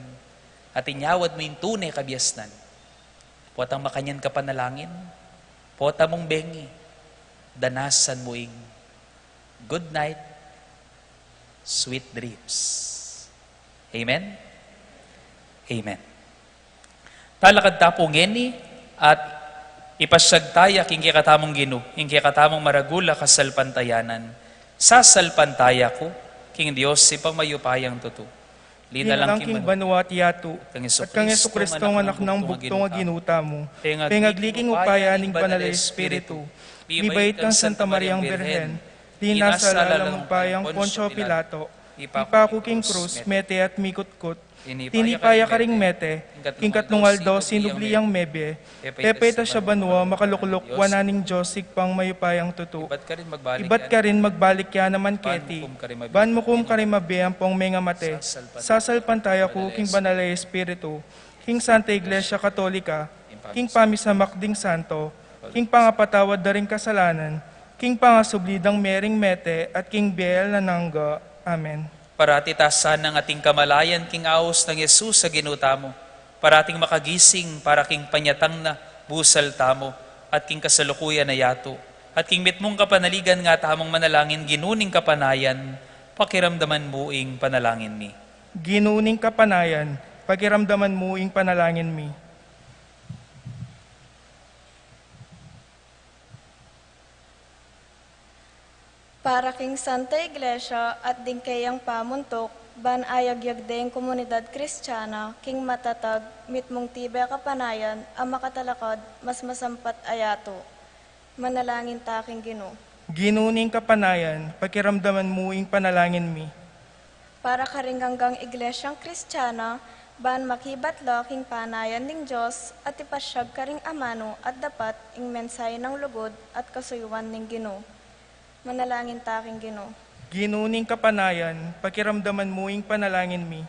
at inyawad mo yung tunay kabiasnan. Potang makanyan ka panalangin, pota mong bengi, danasan mo yung good night, sweet dreams. Amen? Amen. Talakad tapo ngeni at ipasyagtaya king kikatamong ginu, king kikatamong maragula kasalpantayanan. Sasalpantaya ko, king Diyos si pamayupayang tutu. Lina lang king banwa at yato, at kang Yesu Kristo ang anak ng bugtong nga ginuta mo, pengagliking upaya ning banal na Espiritu, bibait kang Santa Mariang Birhen, dinasala ng payang Poncio Pilato, ipako king krus, mete at mikutkot, tinipaya ka ring mete, king katlungaldo, sinubliyang mebe, pepeta siya banwa, makalukluk, wananing Diyos, sigpang mayupayang tutu. Ibat ka rin magbalik ya naman keti, ban mo kum karimabe ang pong mga mate, sasalpantaya ko, king banalay Espiritu, king Santa Iglesia Katolika, king pamisamakding santo, king pangapatawad da ring kasalanan, king pangasublidang mering mete, at king Beel na nangga. Amen. Parati tasan ng ating kamalayan, king aos ng Yesus sa ginuta mo. Parating makagising, para king panyatang na busal tamo, at king kasalukuyan na yato. At king mitmong kapanaligan nga tamong manalangin, ginuning kapanayan, pakiramdaman mo ing panalangin mi. Ginuning kapanayan, pakiramdaman mo ing panalangin mi. Para king Santa Iglesia at din kayang pamuntok, ban ayagyag deng komunidad Kristiyana, king matatag, mitmong tibe kapanayan, ang makatalakad, mas masampat ayato. Manalangin taking Gino. Ginuning kapanayan, pakiramdaman mo ing panalangin mi. Para karinganggang Iglesyang Kristiyana, ban makibatlo king panayan ning Diyos, at ipasyag karing amano at dapat ing mensahe ng lugod at kasuyuan ning Gino. Manalangin taking Gino. Ginuning kapanayan, pakiramdaman mo ing panalangin mi.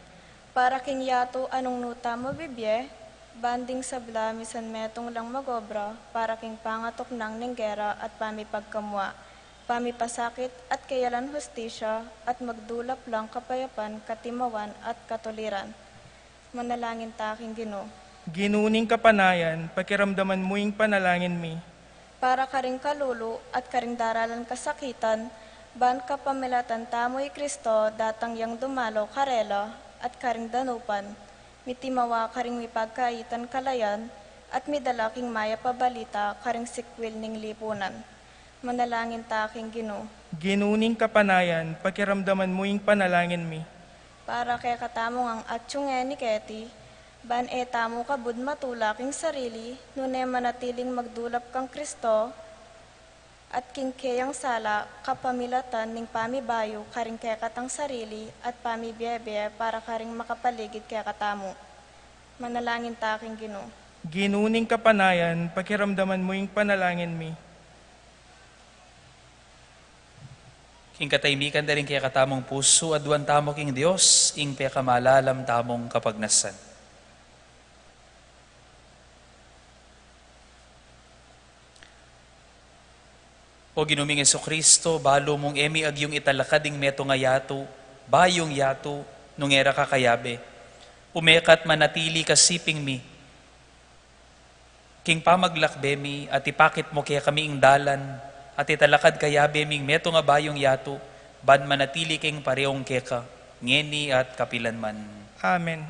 Para king yato anong nuta mo bibye, banding sabla misan metong lang magobra, para king pangatok ng ninggera at pamipagkamwa, pamipasakit at kayalan hustisya, at magdulap lang kapayapan, katimawan at katuliran. Manalangin ta aking Ginoo. Ginuning kapanayan, pakiramdaman mo yung panalangin mi. Para karing kalulu at karing daralan kasakitan, ban kapamilatan tamoy Kristo datang yang dumalo karela at karing danupan, mitimawa karing mipagkaitan kalayan, at midalaking maya pabalita karing sikwil ning lipunan. Manalangin ta aking Ginoo. Ginuning kapanayan, pakiramdaman mo yung panalangin mi. Para kay katamong ang atsyunge ni Keti, ban tamo kabud matulaking sarili, nune manatiling magdulap kang Kristo, at kingkeyang sala kapamilatan ning pamibayo karing kay katang sarili at pamibiyebe para karing makapaligid kay katamo. Manalangin ta aking Ginoo. Ginuning kapanayan, pakiramdaman mo yung panalangin mi. King kataymikan da rin kaya katamong puso, aduan tamo king Diyos, ing pe kamalalam tamong kapagnasan. O ginuming Kristo, balo mong emi agyong italakading meto nga yato, bayong yato, nung era kakayabe. Umekat manatili kasiping mi. King pamaglakbe mi, at ipakit mo kaya kami ing dalan, at italakad kayabe ming meto nga bayong yato, ban manatili king parehong keka, ngeni at kapilanman. Amen.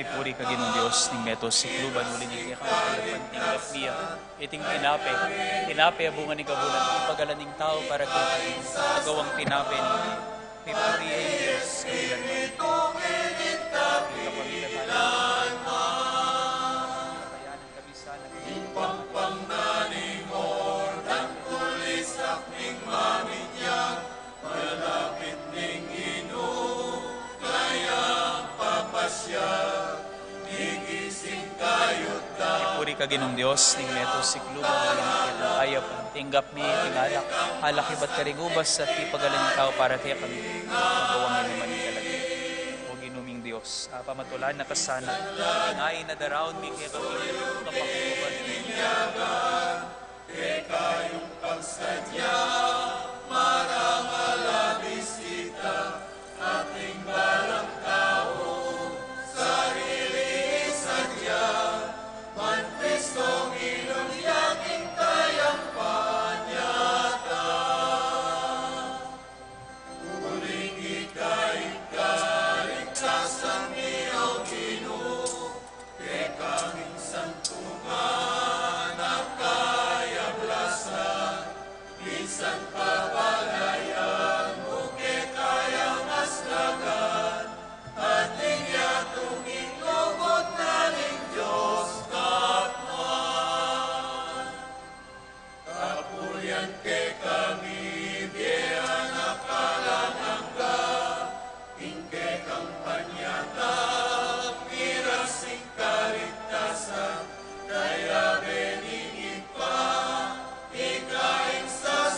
Ipuri ka ginong Diyos, ning meto sikluban, uli ni kaya kakalapan, tingap niya, iting tinape, abungan ni kabulan, ipagalan ning tao para kaya agawang tinape ni Ipuri ay Diyos, kabilan mo. Ipuri ka ginong Diyos, ning meto sikluban, uli ni kaya ayap, tinggap ni tingalak, halakibat karigubas at ipagalan ng tao para kaya kami magawang inuman ni kalagi. O ginuming Diyos, pamatulan na kasana, ingayin na daraon mi kaya kami kapakukuban. Kayong pagsadya, marangalabis kita, ating balang tao, sarili sadya, man Kristong ilong yaking kayang panyata. Uling ika'y kaligtasan niyo, Ginoo, kay kaming santungan at kayablasan, minsan pabalayan mo kay kayang aslagan, ating yatong inglobot naning Diyos kapman. Kapuyan kay kami, biyan na kalanangga, ingkay kang panyata, mirasing kaligtasan, kaya beningin pa, ikain sa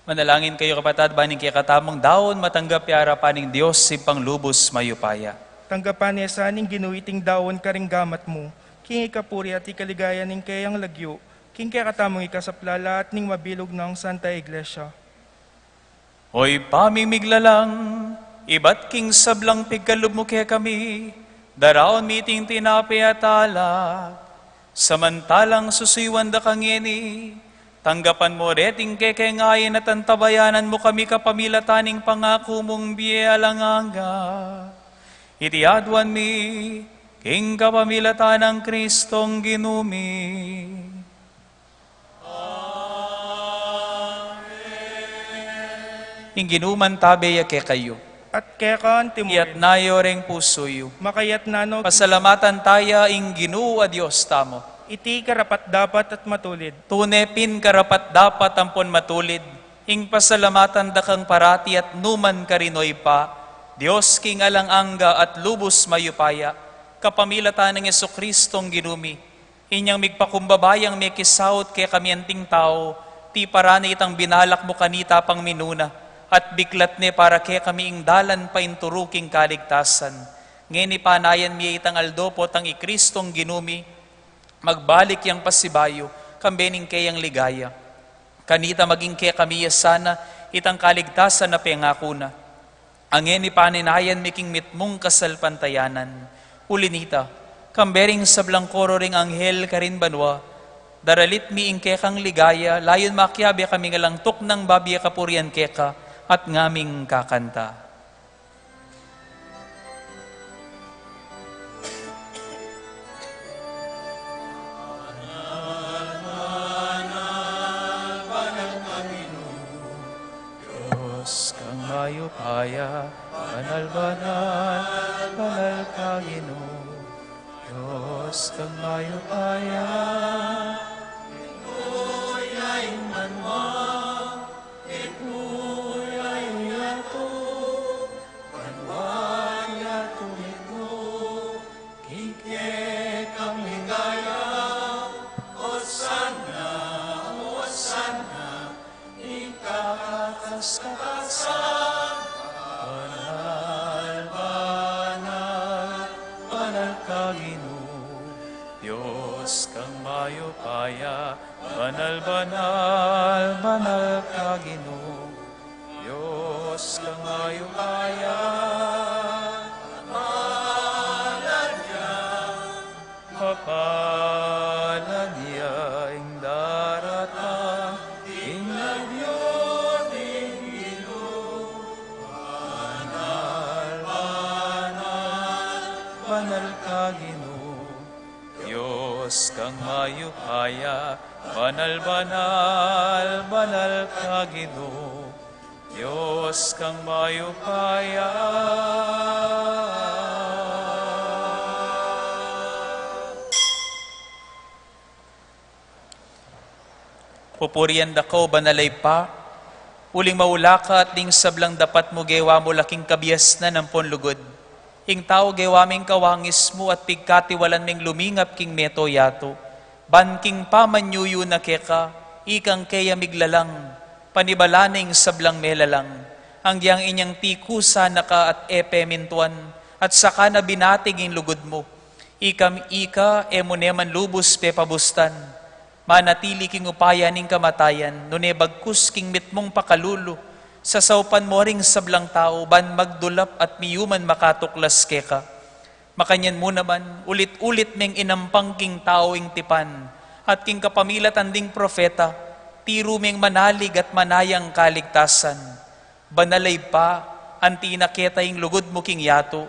Manalangin kayo kapatid, baning kaya katamong daon matanggap yara paning Diyos si panglubos mayupaya. Tanggapan niya sa aning ginuiting daon karing gamat mo, king ikapuri at ikaligaya ning kayang lagyo, king kaya katamong ikasaplala at ning mabilog ng Santa Iglesia. Hoy pamimiglalang, iba't king sablang pigkalub mo kaya kami, daraon meeting tinapi at alak, samantalang susuywan da kangeni, tanggapan mo reting kekengayin at antabayanan mo kami kapamilataning pangako mong biyalanganga. Itiadwan mi, king kapamilatan ng Kristong ginumi. Amen. Ginuman tabe ya kayo. At kaya kaan timurin, Iyat nayo reng pusoyo. makayat nano, Pasalamatan taya ing Ginoo a Dios tamo. iti karapat dapat at matulid. Tunepin karapat dapat ampon matulid, ing pasalamatan dakang parati at numan karinoy pa, Diyos king alang angga at lubos mayupaya, kapamilatan ng Jesukristong ginumi, inyang migpakumbabayang may kisaut kay kami anting tao, ti parani itang binalak mo kanita pang minuna, at biklat ni para kay kami ing dalan pa inturuking kaligtasan. Ngeni panayan miya itang aldopo tang ikristong ginumi, magbalik yang pasibayo, kambening kayang ligaya. Kanita maging kaya kami sana, itang kaligtasan na pengako na. Angin ni paninayan miking mitmong kasalpantayanan. Ulinita, kambering sablang koro ring anghel karin banwa, daralit mi ing kekang ligaya, layon makyabi kami ngalang tok ng babiya kapurian keka, at ngaming kakanta. Mayupaya, banal-banal, banal ka Ginoo. Diyos kang mayupaya. Ikuya imanwa, ikuya iyato, panwaya tumiko, kike kang ligaya, Hosanna, Hosanna, ikakakas-kakasan. Diyos kang mayupaya, banal-banal, banal ka Ginoo. Diyos kang mayupaya, kapalan niya ing daratan, ing nagyoting Ginoo. Banal-banal, banal ka Ginoo. Diyos kang mayupaya, banal-banal, banal ka Ginoo. Diyos kang mayupaya. Pupurian dako banalay pa, uling maulaka at ding sablang dapat mo gewa mo laking kabias na ng ponlugod. Ing tao gewaming kawangis mo at pigkatiwalan ming lumingap king meto yato. Ban king pamanyuyo na keka, ikang kaya miglalang, panibalaning sablang melalang. Ang yang inyang tikusa naka at epe mintuan, at saka na binatig ing lugod mo. Ikam ika emuneman lubos pe pabustan. Manatili king upaya ning kamatayan, nune bagkus king mitmong pakalulo. Sa saupan mo ring sablang tao, ban magdulap at miyuman makatuklas keka. Makanyan mo naman, ulit-ulit meng inampang king tao ing tipan, at king kapamilatan ding profeta, tiro meng manalig at manayang kaligtasan. Banalay pa, anti naketa ing lugod mo king yato,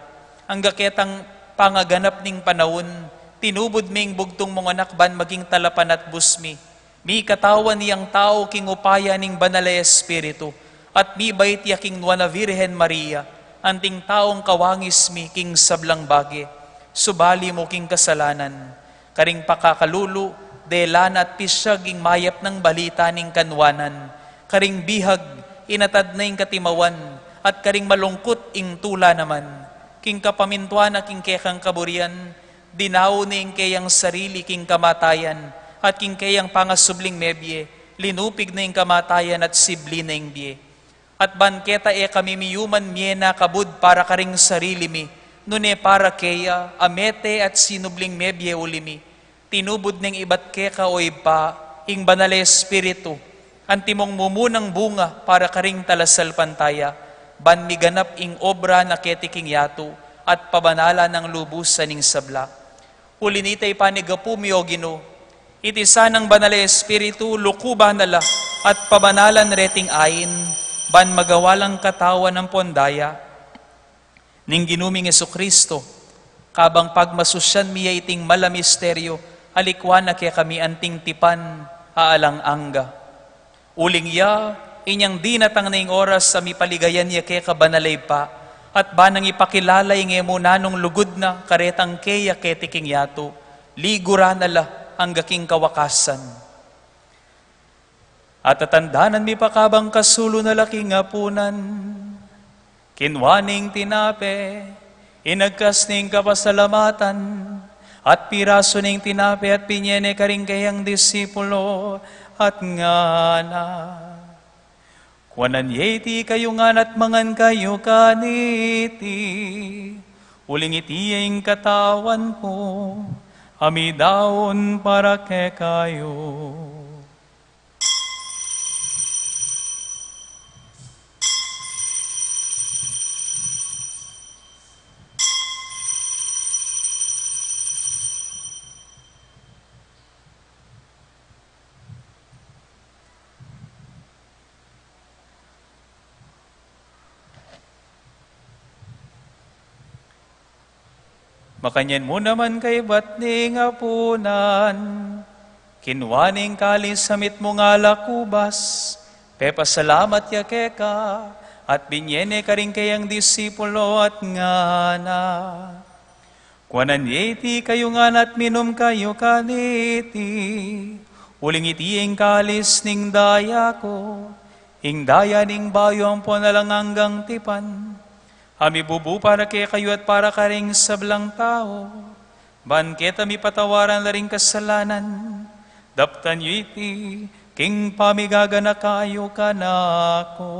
ang gaketang pangaganap ning panahon, tinubod meng bugtong mong anak ban maging talapan at busmi. Mi katawan niyang tao king upaya ning banalay espiritu, at mi bait yaking nuana Virhen Maria, anting taong kawangis mi king sablang bagi, subali mo king kasalanan, karing pakakalulu, delan at pisyag ing mayap ng balita ning kanwanan, karing bihag, inatad na ing katimawan, at karing malungkot ing tula naman, king kapamintuan na king kekang kaburian, dinaw ni ing kayang sarili king kamatayan, at king kayang pangasubling mebye, linupig na yung kamatayan at sibli na yung biye. At banketa kami miyuman miena kabud para karing sarili mi, nune para keya, amete at sinubling mebye ulimi, tinubod ng ibat keka o iba, ing banal espiritu, antimong mumunang bunga para karing talasal pantaya, ban miganap ing obra na ketiking yato, at pabanala ng lubusan ning sabla. Ulinitay panigapumi o Ginoo, iti sanang banal espiritu, lukuba nala, at pabanalan reting ayin, ban magawalang katawan ng pondaya, ning ginuming Jesucristo, kabang pagmasusyan miya iting malamisteryo, alikwan na kaya kami anting tipan, aalang angga. Uling ya, inyang dinatang na ing oras sa mipaligayan niya kaya kabanalay pa, at banang ipakilalay ng emunanong lugod na karetang kaya ketiking yato, ligura nala ang gaking kawakasan. At tatandanan mi pakabang kasulo na laking apunan, kinwaning tinape, inagkas ning kapasalamatan, at piraso ning tinape at pinyene karing kayang disipulo, at ngana. Kuanan yeti kayo ngan at mangan kayo kaniti, uling iti ang katawan ko, amidaon para ke kayo. Makanyan mo naman kay batning apunan, kinwaning kalis samit mo nga lakubas, pepasalamat ya keka, at binyene karing kayang disipulo at ngana. Kuanan yeti kayo nga at minom kayo kaniti, uling iti ang kalis ning daya ko, ing daya ning bayong po nalang hanggang tipan, ami bubu para kay kayo at para karing sablang tao, banket ami patawaran na ring kasalanan, daptan yu iti, king pamigagana kayo kanako.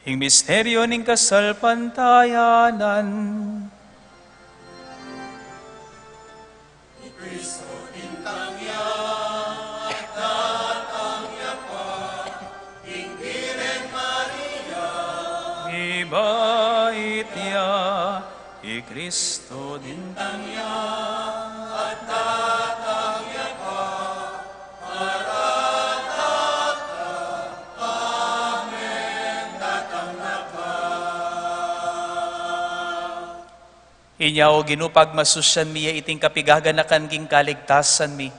Ing misteryo ning kasalpantayanan. Ni Kristo tintang ya, at datang ya pa, ing Birhen Maria. Ibait ya, i Kristo tintang ya, At datang ya pa, Inyaw ginupag masusyan miya iting kapigaganakan king kaligtasan mi.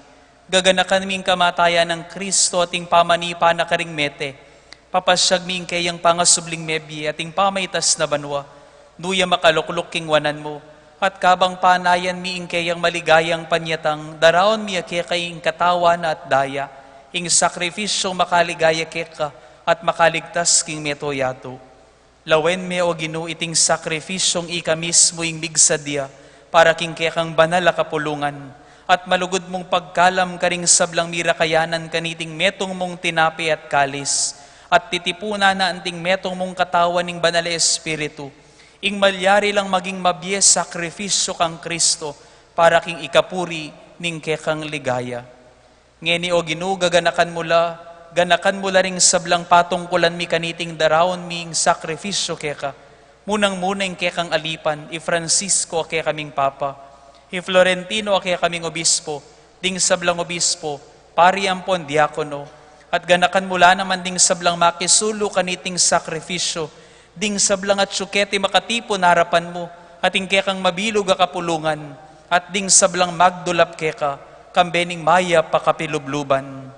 Gaganakan ming kamatayan ng Kristo ating pamanipa na karing mete. Papasyag ming kayang pangasubling mebi ating pamaitas na banwa. Nuya makalukluk king wanan mo. At kabang panayan mi ing kayang maligayang panyatang, daraon miya kaya kaying katawan at daya. Ing sakrifisyong makaligaya keka at makaligtas king meto yato. Lawen me o Ginoo iting sakrifisyong ika mismo ing bigsadya para king kekang banal a kapulungan at malugod mong pagkalam karing sablang mirakayanan kaniting metong mong tinapi at kalis at titipuna na anting metong mong katawan ning banal espiritu ing malyari lang maging mabiyes sakrifisyo kang Kristo para king ikapuri ning kekang ligaya. Ngeni o Ginoo ganakan mula ring sablang patungkulan mi kaniting darawon ming sakrifisyo keka. Munang-munang kekang alipan, i Francisco kaya kaming Papa, i Florentino kaya kaming obispo, ding sablang obispo, pari ampon diakono, at ganakan mula naman ding sablang makisulo kaniting sakrifisyo, ding sablang at syuketi makatipo na harapan mo, at ing kekang mabilog a kapulungan, at ding sablang magdulap keka, kambening maya pakapilubluban.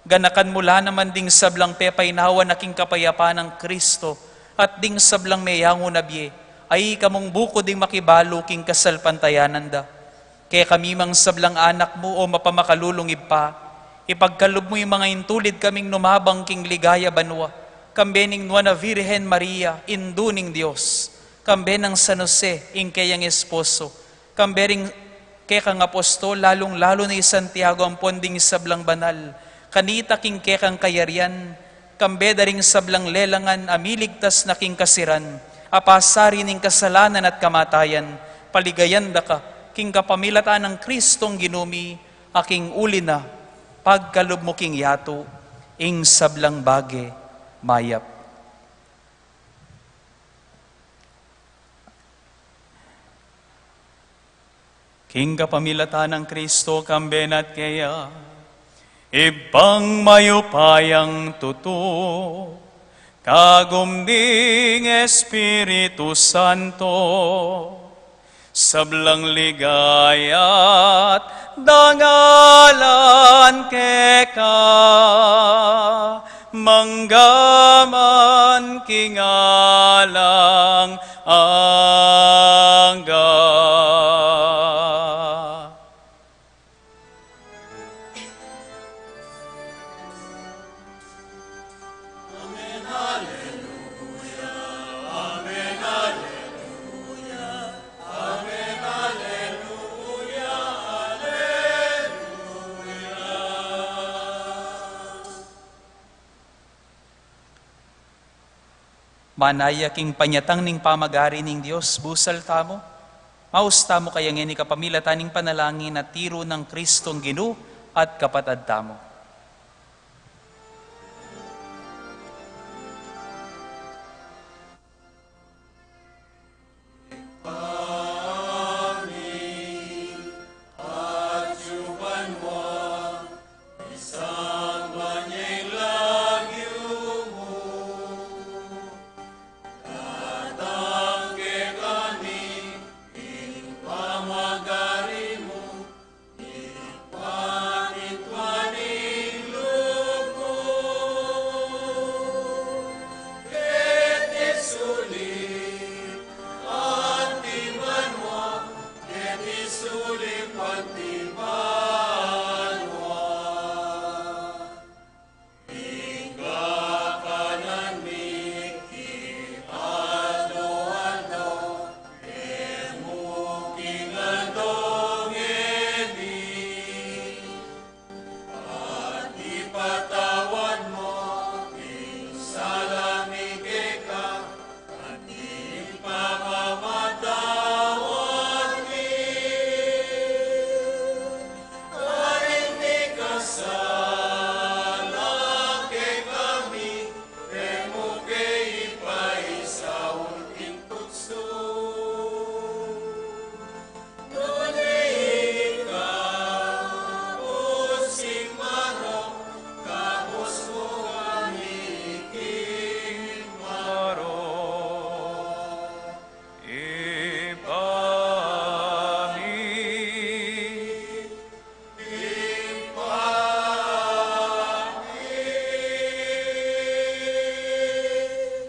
Ganakan mula naman ding sablang pepay nawa naking kapayapaan ng Kristo at ding sablang mayango na biye ay kamong buko ding makibalo king kasalpantayanan da. Kaya kami mang sablang anak mo o mapamakalulungib pa, ipagkalob mo yung mga intulid kaming numabang king ligaya banwa, kambening Nuana Virgen Maria, induning Diyos, kambenang San Jose, ing kayang esposo, kambering kaya kang apostol, lalong-lalo ni Santiago ang ponding sablang banal, kanita king kekang kayarian, kambeda ring sablang lelangan, amiligtas na king kasiran, apasari ning kasalanan at kamatayan, paligayan da ka, king kapamilataan ng Kristong ginumi, aking uli na, pagkalob mo king yato, ing sablang bage, mayap. King kapamilatan ng Kristo, kambenat kaya, ibang mayupayang tuto, kagumding Espiritu Santo, sablang ligaya't dangalan keka, manggaman kingalang angga. Manaya king panyatang ning pamagari ning Dios, busal tamo. Maus tamo kaya ngeni kapamilatan ning panalangin at tiro ng Kristong Ginu at kapatad tamo.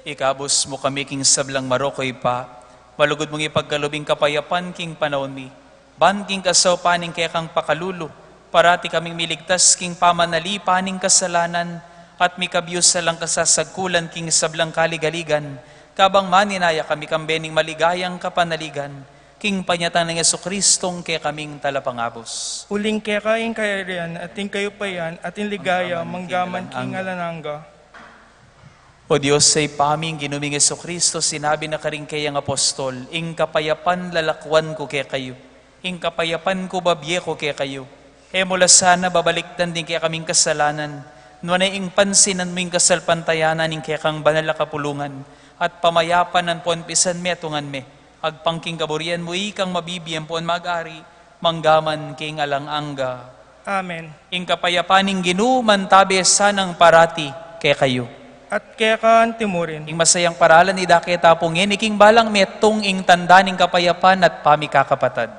Ikabos mo kami king sablang marokoy pa, malugod mong ipagkalubing kapayapan king panahon mi. Ban king kasaw paning kaya kang pakalulu, parati kaming miligtas king pamanali paning kasalanan, at mikabiyos sa lang kasasagkulan king sablang kaligaligan, kabang maninaya kami kambening maligayang kapanaligan, king panyatan ng Yesu-Kristong kaya kaming talapangabos. Uling kaya kaing kayarian, ating kayo pa yan, ating ligaya, manggaman king alananga. O Diyos, say paming ginuming Yesu-Kristo, sinabi na karing kayang apostol, ing kapayapan lalakwan ko kaya kayo, ing kapayapan ko babye ko kaya kayo. E mula sana babaliktan din kaya kaming kasalanan, nunay ing pansinan mo ing kasalpantayanan, ing kaya kang banal na kapulungan, at pamayapan ng ponpisan me atungan me, agpangking kaburian mo ikang mabibiyang pon mag-ari, manggaman king alanganga. Amen. Ing kapayapaning Ginu, mantabi sanang parati kaya kayo. At kaya kaan timurin. Ing masayang paralan ni Dake tapong iking balang metong ing tanda ning kapayapan at pamikakapatad.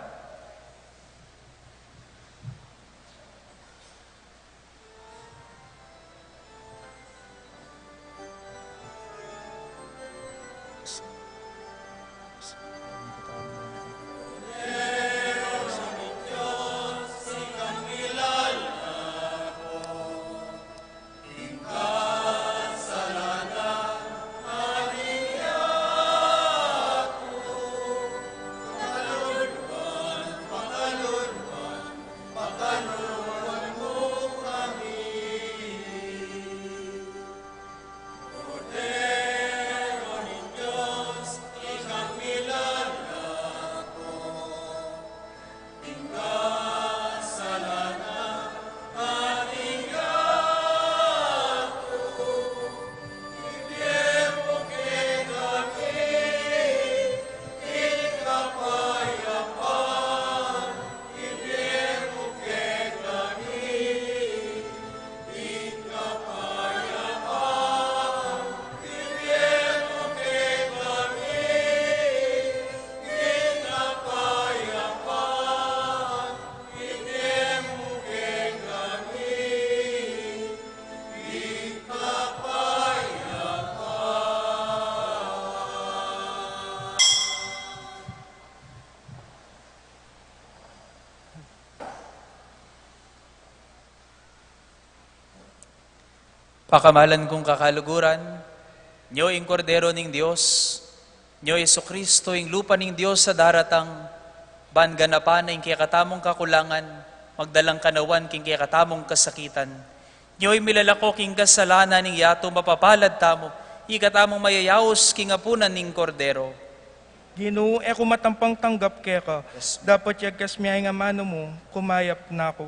Pakamalan kong kakaluguran, Nyo ing kordero ning Dios, Nyo Isu Kristo ing lupa ning Dios sa daratang, ban ganapan ing kiyakatamong kakulangan, magdalang kanawan king kiyakatamong kasakitan. Nyo'y milalako king kasalanan ning yato mapapalad tamo, ikatamong mayayaos king apunan ning kordero. Ginoo, eko matampang tanggap keka. Dapat yagas miyay nga mano mo, kumayap na ako.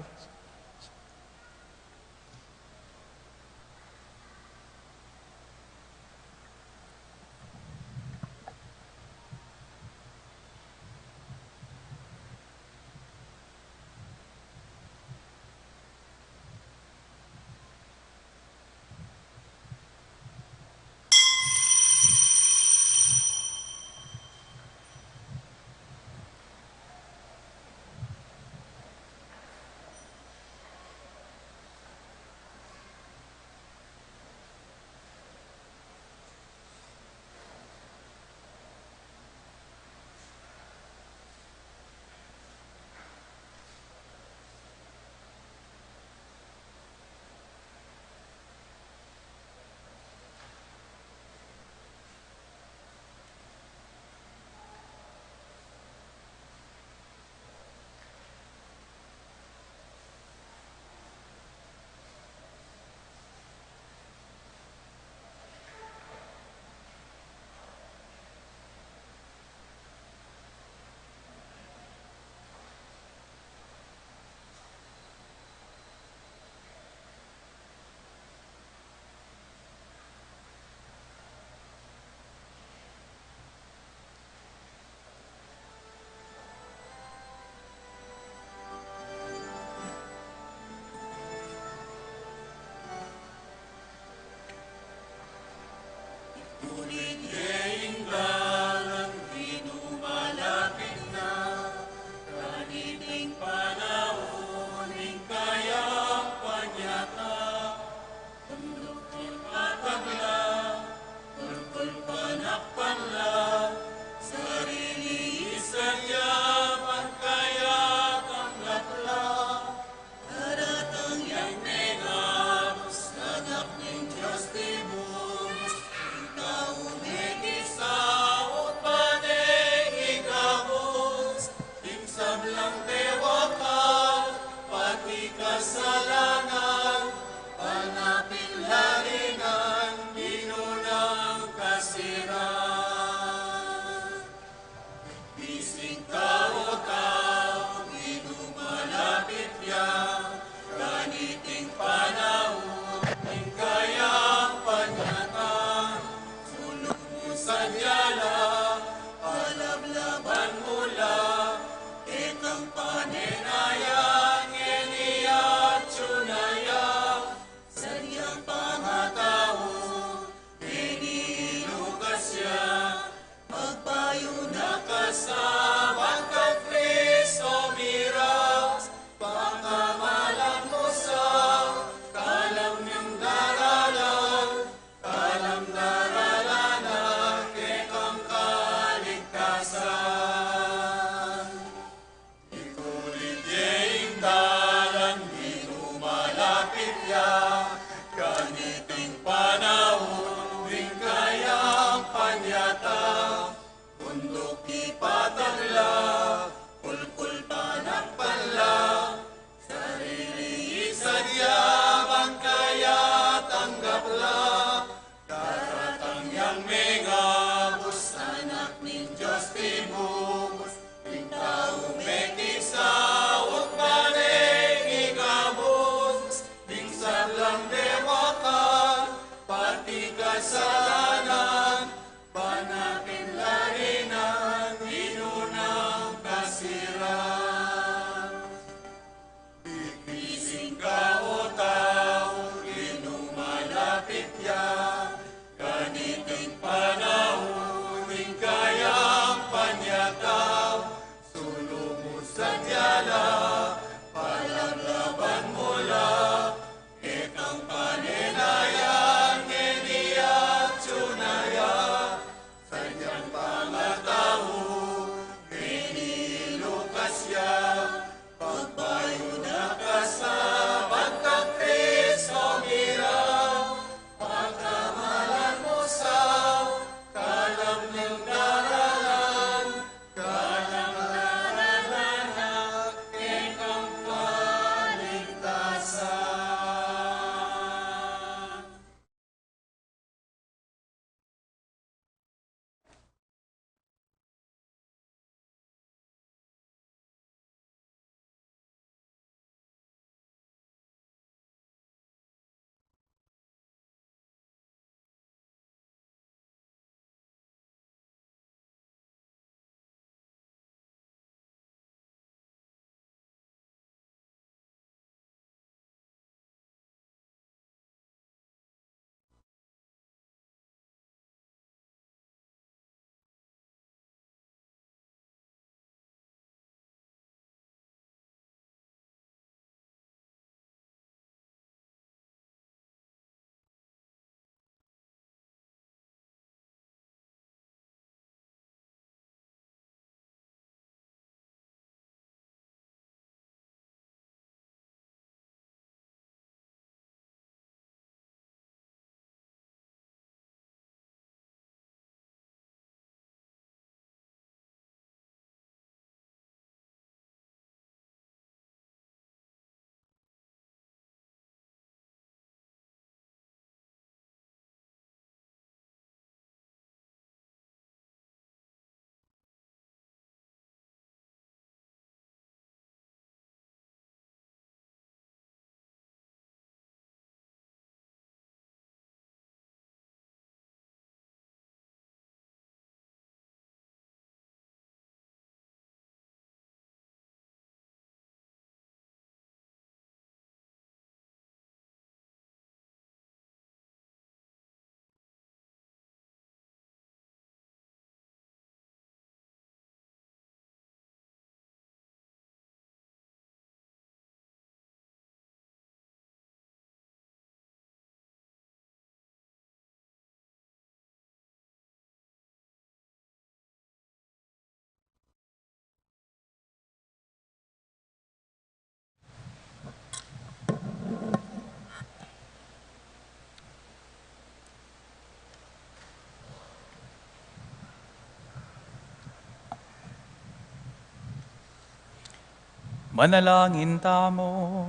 Manalangin tamo.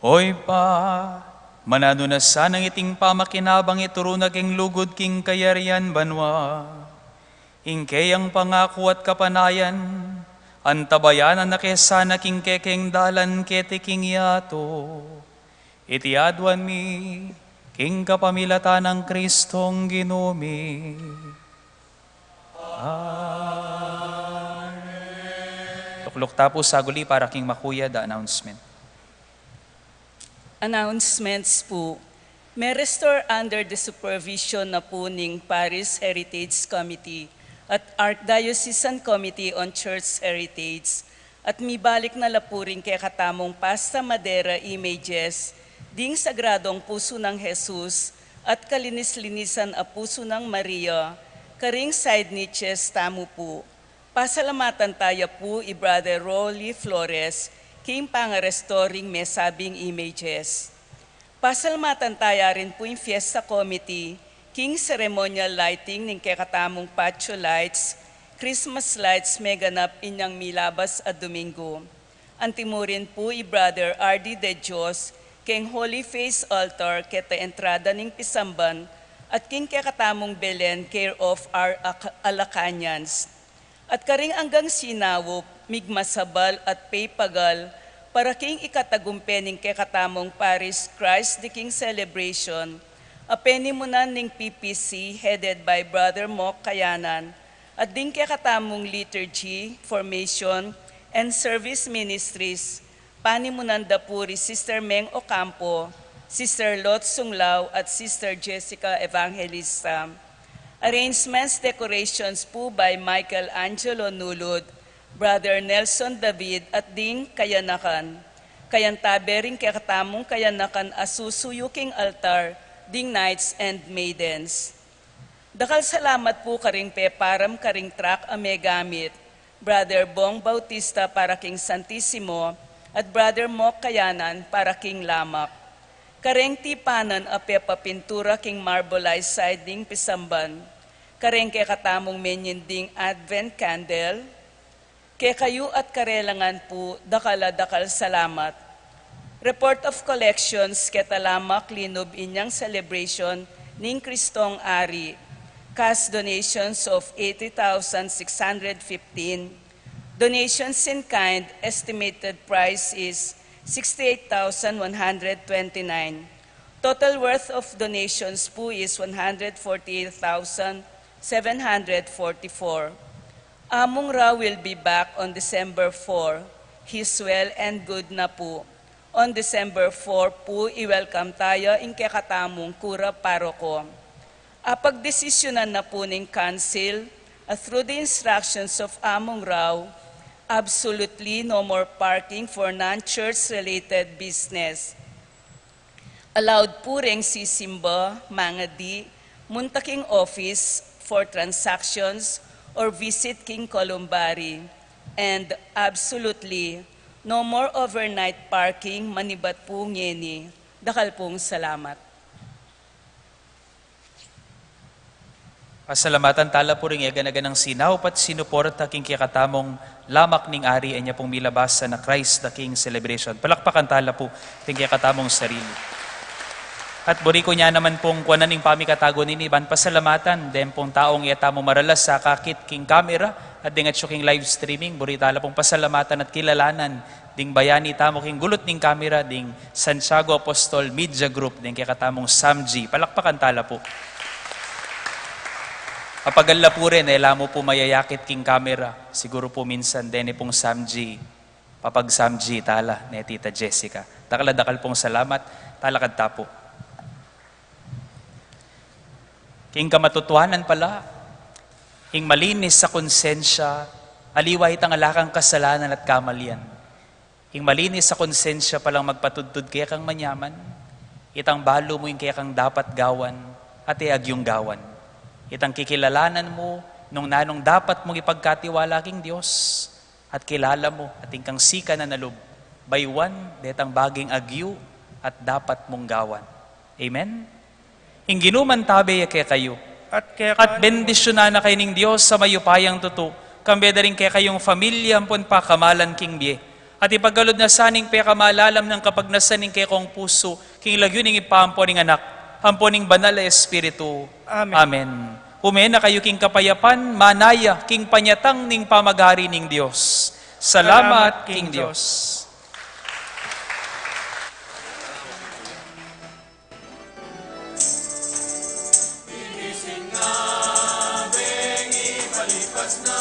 Hoy pa, manano na sanang iting pamakinabang ituro na king lugod king kayarian banwa. Ingkayang pangako at kapanayan, antabayanan na kesana king kekeng dalan kete king yato. Itiadwan mi, king kapamilatan ng Kristong ginumi. Tuklok tapos saguli para king makuya the announcement. Announcements po. May restore under the supervision na po ng Paris Heritage Committee at Archdiocesan Committee on Church Heritage at mibalik na lapuring kay katamong Pasta Madera images ding sagradong puso ng Jesus at kalinis-linisan a puso ng Maria, karing side niches tamo po. Pasalamatan tayo po i Brother Rolly Flores, king pang-restoring mesabing images. Pasalamatan tayo rin po yung Fiesta Committee, king ceremonial lighting ng kekatamong patio lights, Christmas lights meganap inyang milabas a Domingo. Antimurin po i Brother R.D. De Dios, king Holy Face Altar keta entrada ng Pisamban, at king kekatamong Belen, care of our Alacanyans. At karing anggang sinawop, migmasabal at paypagal, para king ikatagumpening kekatamong Paris Christ the King celebration, apenimunan ning PPC headed by Brother Mok Kayanan, at ding kekatamong liturgy, formation, and service ministries, panimunan da puri Sister Meng Ocampo, Sister Lot Sunglaw at Sister Jessica Evangelista. Arrangements, decorations po by Michael Angelo Nulod, Brother Nelson David at ding kayanakan. Kayantabe rin kakatamong kayanakan asusuyuking altar, ding knights and maidens. Dakal salamat po karing peparam karing track a megamit, Brother Bong Bautista para king Santissimo at Brother Mok Kayanan para king Lamak. Kareng tipanan a pintura king marbleized siding Pisamban. Kareng ke katamong menyending Advent candle. Ke kayo at karelangan po dakal salamat. Report of collections ketalamak linob inyang celebration ning Kristong Ari. Cash donations of 80,615. Donations in kind, estimated price is 68,129. Total worth of donations po is 148,744. Among Ra will be back on December 4. He's well and good na po. On December 4 po, i-welcome tayo in kakatamong Kura Paroko. Apagdesisyonan na po ng Council, through the instructions of Among Rao, absolutely no more parking for non-church-related business. Allowed po ring sisimba, mga di, muntaking office for transactions or visit King Columbari. And absolutely, no more overnight parking, manibat po ngeni. Dakal pong salamat. Pasalamatan tala po rin egan-agan ng sinaw pat sinuporta king kikatamong lamak ning ari ay niya pong milabasa na Christ the King celebration. Palakpakan tala po king kikatamong sarili. At buri ko niya naman pong kuwanan ning pamikatago nini ban pasalamatan den pong taong iatamo maralas sa kakit king camera at ding at king live streaming. Buri tala pong pasalamatan at kilalanan ding bayani tamo king gulot ning camera ding Santiago Apostol Media Group ding kikatamong Samji. Palakpakan tala po. Apagalla po rin, mo po mayayakit king camera. Siguro po minsan, dene pong Samji, papag Samji, tala, ni Tita Jessica. Dakal pong salamat, talakad tapo. King kamatutuanan pala, king malinis sa konsensya, aliwa itang alakang kasalanan at kamalian. King malinis sa konsensya palang magpatudtud kaya kang manyaman, itang balo mo yung kaya kang dapat gawan, at iagyong gawan. Itang kikilalanan mo nung nanong dapat mong ipagkatiwala king Diyos at kilala mo at kang sika na nalub. Baywan, detang baging agyu at dapat mong gawan. Amen? Ingginuman tabi kaya kayo. At bendisyonan na kayo ning Diyos sa mayupayang tuto, Kambeda rin kaya kayong familya pon pa kamalan king biye. At ipaggalod na saning pe kamalalam ng kapag nasaning kay kong puso, king lagyo ning ipampo ning anak, hampo ning banal na espiritu. Amen. Amen. Humena kayo king kapayapan, manaya king panyatang ning pamagari ning Dios. Salamat king Dios. Igising nga, beng ipalipas na,